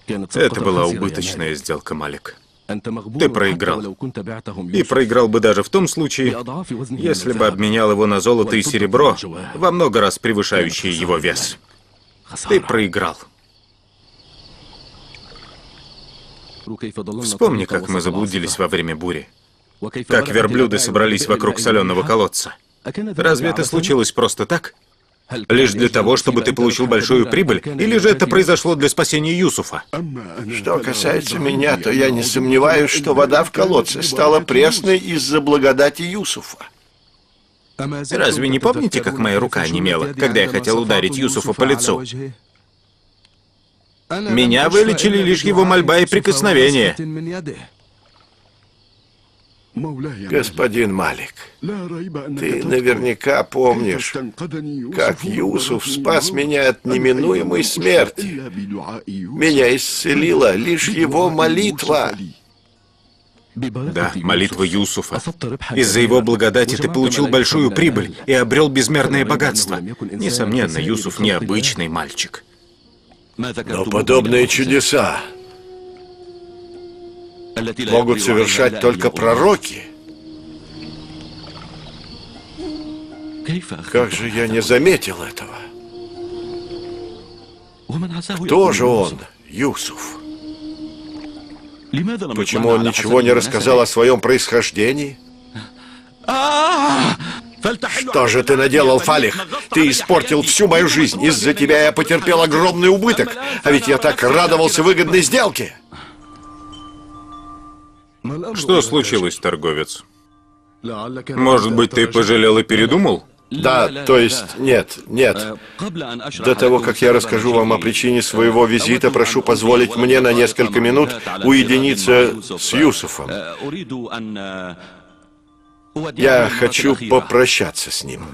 Это была убыточная сделка, Малик. Ты проиграл. И проиграл бы даже в том случае, если бы обменял его на золото и серебро, во много раз превышающие его вес. Ты проиграл. Вспомни, как мы заблудились во время бури. Как верблюды собрались вокруг соленого колодца. Разве это случилось просто так? Лишь для того, чтобы ты получил большую прибыль? Или же это произошло для спасения Юсуфа? Что касается меня, то я не сомневаюсь, что вода в колодце стала пресной из-за благодати Юсуфа. Разве не помните, как моя рука онемела, когда я хотел ударить Юсуфа по лицу? Меня вылечили лишь его мольба и прикосновение. Господин Малик, ты наверняка помнишь, как Юсуф спас меня от неминуемой смерти. Меня исцелила лишь его молитва. Да, молитва Юсуфа. Из-за его благодати ты получил большую прибыль и обрел безмерное богатство. Несомненно, Юсуф необычный мальчик. Но подобные чудеса могут совершать только пророки. Как же я не заметил этого? Кто же он, Юсуф? Почему он ничего не рассказал о своем происхождении? Что же ты наделал, Фалих? Ты испортил всю мою жизнь. Из-за тебя я потерпел огромный убыток. А ведь я так радовался выгодной сделке. Что случилось, торговец? Может быть, ты пожалел и передумал? Да, то есть нет. До того, как я расскажу вам о причине своего визита, прошу позволить мне на несколько минут уединиться с Юсуфом. Я хочу попрощаться с ним.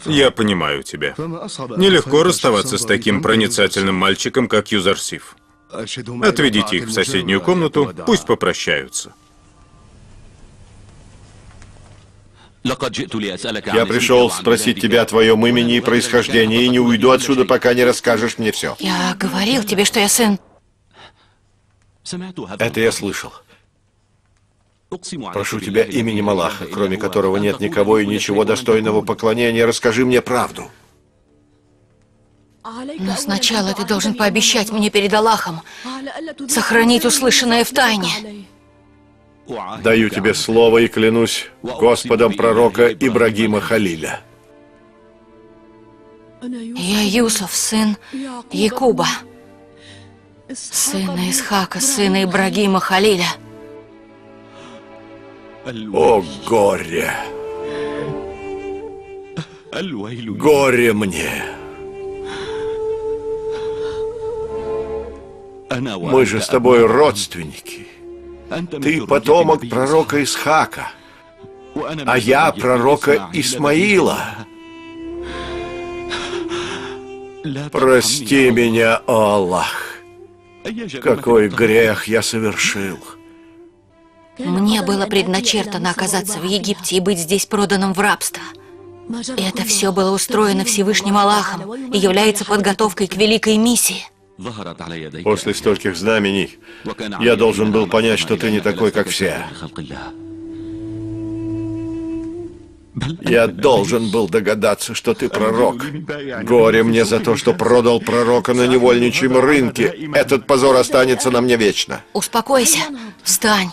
Я понимаю тебя. Нелегко расставаться с таким проницательным мальчиком, как Юзарсиф. Отведите их в соседнюю комнату, пусть попрощаются. Я пришел спросить тебя о твоем имени и происхождении, и не уйду отсюда, пока не расскажешь мне все. Я говорил тебе, что я сын. Это я слышал. Прошу тебя именем Аллаха, кроме которого нет никого и ничего достойного поклонения, расскажи мне правду. Но сначала ты должен пообещать мне перед Аллахом сохранить услышанное в тайне. Даю тебе слово и клянусь Господом пророка Ибрагима Халиля. Я Юсуф, сын Якуба, сына Исхака, сына Ибрагима Халиля. О, горе! Горе мне! Мы же с тобой родственники. Ты потомок пророка Исхака, а я пророка Исмаила. Прости меня, о Аллах. Какой грех я совершил. Мне было предначертано оказаться в Египте и быть здесь проданным в рабство. И это все было устроено Всевышним Аллахом и является подготовкой к великой миссии. После стольких знамений я должен был понять, что ты не такой, как все. Я должен был догадаться, что ты пророк. Горе мне за то, что продал пророка на невольничьем рынке. Этот позор останется на мне вечно. Успокойся, встань.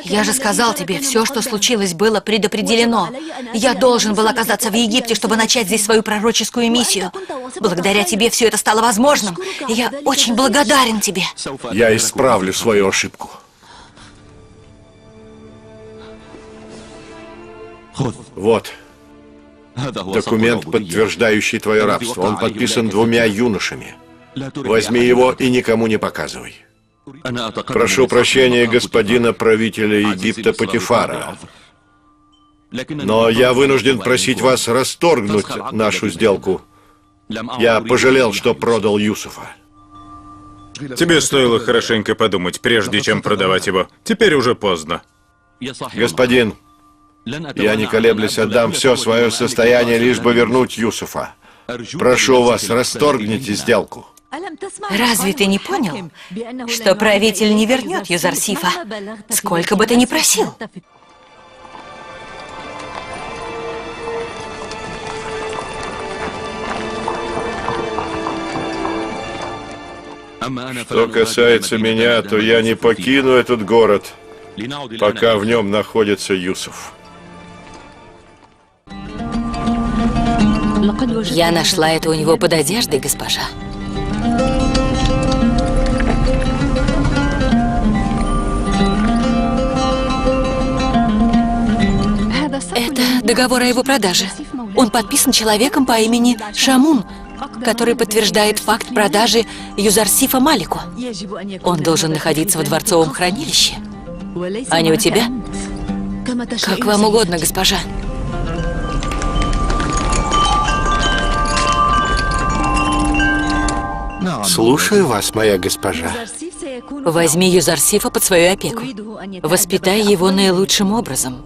Я же сказал тебе, все, что случилось, было предопределено. Я должен был оказаться в Египте, чтобы начать здесь свою пророческую миссию. Благодаря тебе все это стало возможным, и я очень благодарен тебе. Я исправлю свою ошибку. Вот документ, подтверждающий твое рабство. Он подписан 2 юношами. Возьми его и никому не показывай. Прошу прощения господина правителя Египта Патифара, но я вынужден просить вас расторгнуть нашу сделку. Я пожалел, что продал Юсуфа. Тебе стоило хорошенько подумать, прежде чем продавать его. Теперь уже поздно. Господин, я не колеблясь отдам все свое состояние, лишь бы вернуть Юсуфа. Прошу вас, расторгните сделку. Разве ты не понял, что правитель не вернет Юзарсифа, сколько бы ты ни просил? Что касается меня, то я не покину этот город, пока в нем находится Юсуф. Я нашла это у него под одеждой, госпожа. Это договор о его продаже. Он подписан человеком по имени Шамун, который подтверждает факт продажи Юзарсифа Малику. Он должен находиться во дворцовом хранилище. А не у тебя? Как вам угодно, госпожа. Слушаю вас, моя госпожа. Возьми Юзарсифа под свою опеку. Воспитай его наилучшим образом.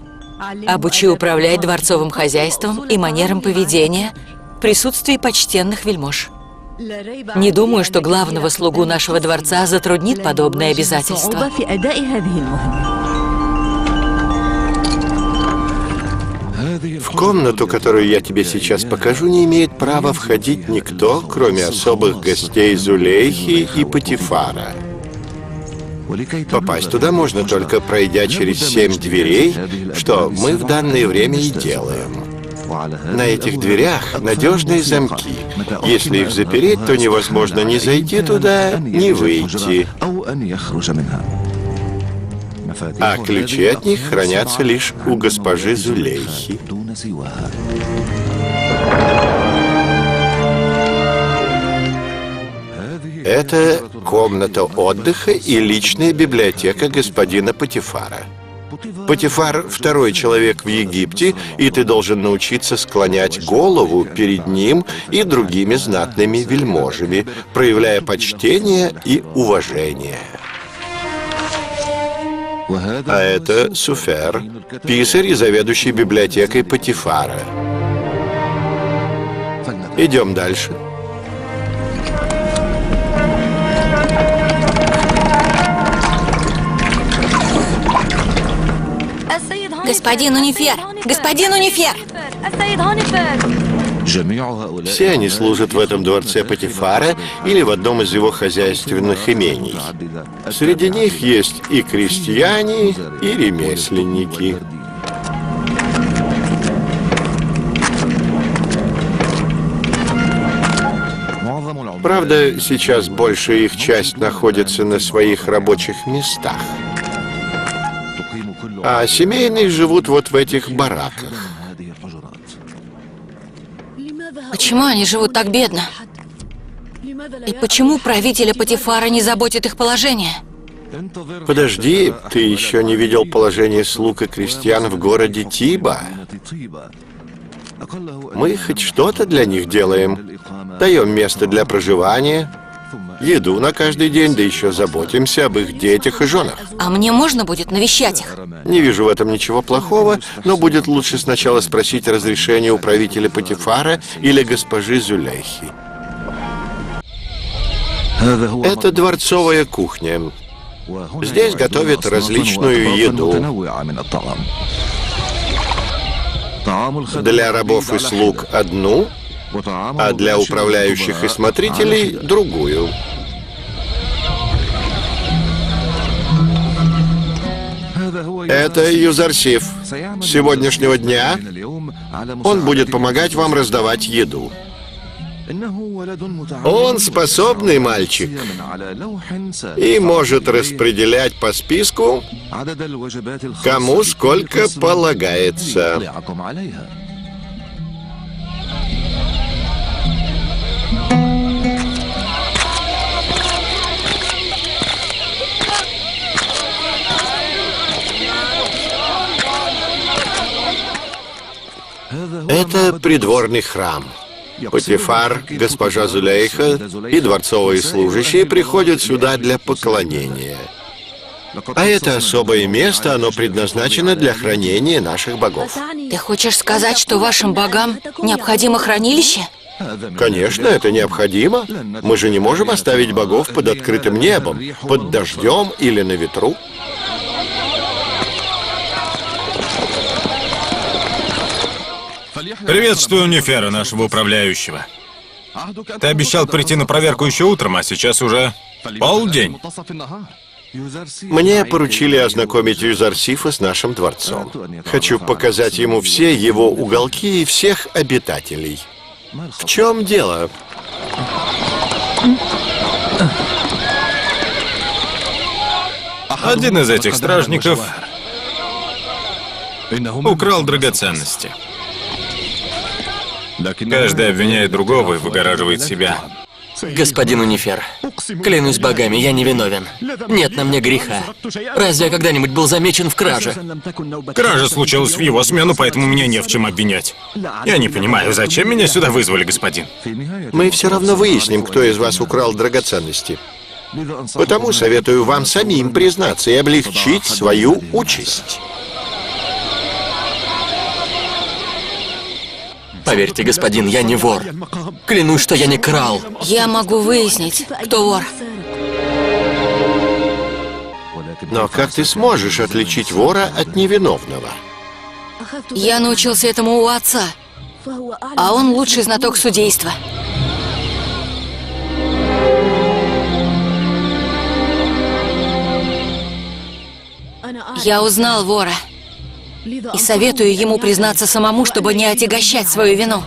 Обучи управлять дворцовым хозяйством и манерам поведения в присутствии почтенных вельмож. Не думаю, что главного слугу нашего дворца затруднит подобное обязательство. В комнату, которую я тебе сейчас покажу, не имеет права входить никто, кроме особых гостей Зулейхи и Патифара. Попасть туда можно только пройдя через 7 дверей, что мы в данное время и делаем. На этих дверях надежные замки. Если их запереть, то невозможно ни зайти туда, ни выйти. а ключи от них хранятся лишь у госпожи Зулейхи. Это комната отдыха и личная библиотека господина Потифара. Потифар – второй человек в Египте, и ты должен научиться склонять голову перед ним и другими знатными вельможами, проявляя почтение и уважение. А это Суфер, писарь и заведующий библиотекой Потифара. Идем дальше. Господин Унифер! Господин Унифер! Все они служат в этом дворце Потифара или в одном из его хозяйственных имений. Среди них есть и крестьяне, и ремесленники. Правда, сейчас большая их часть находится на своих рабочих местах. А семейные живут вот в этих бараках. Почему они живут так бедно? И почему правителя Потифара не заботит их положение? Подожди, ты еще не видел положение слуг и крестьян в городе Тиба. Мы хоть что-то для них делаем. Даем место для проживания, еду на каждый день, да еще заботимся об их детях и женах. А мне можно будет навещать их? Не вижу в этом ничего плохого, но будет лучше сначала спросить разрешение у правителя Потифара или госпожи Зулейхи. Это дворцовая кухня. Здесь готовят различную еду. Для рабов и слуг одну, а для управляющих и смотрителей другую. Это Юзарсиф. С сегодняшнего дня он будет помогать вам раздавать еду. Он способный мальчик и может распределять по списку, кому сколько полагается. Это придворный храм. Потифар, госпожа Зулейха и дворцовые служащие приходят сюда для поклонения. А это особое место, оно предназначено для хранения наших богов. Ты хочешь сказать, что вашим богам необходимо хранилище? Конечно, это необходимо. Мы же не можем оставить богов под открытым небом, под дождем или на ветру. Приветствую Унифера, нашего управляющего. Ты обещал прийти на проверку еще утром, а сейчас уже полдень. Мне поручили ознакомить Юзарсифа с нашим дворцом. Хочу показать ему все его уголки и всех обитателей. В чем дело? Один из этих стражников украл драгоценности. Каждый обвиняет другого и выгораживает себя. Господин Унифер, клянусь богами, я не виновен. Нет на мне греха. Разве я когда-нибудь был замечен в краже? Кража случилась в его смену, поэтому меня не в чем обвинять. Я не понимаю, зачем меня сюда вызвали, господин? Мы все равно выясним, кто из вас украл драгоценности. Потому советую вам самим признаться и облегчить свою участь. Поверьте, господин, я не вор. Клянусь, что я не крал. Я могу выяснить, кто вор. Но как ты сможешь отличить вора от невиновного? Я научился этому у отца, а он лучший знаток судейства. Я узнал вора и советую ему признаться самому, чтобы не отягощать свою вину.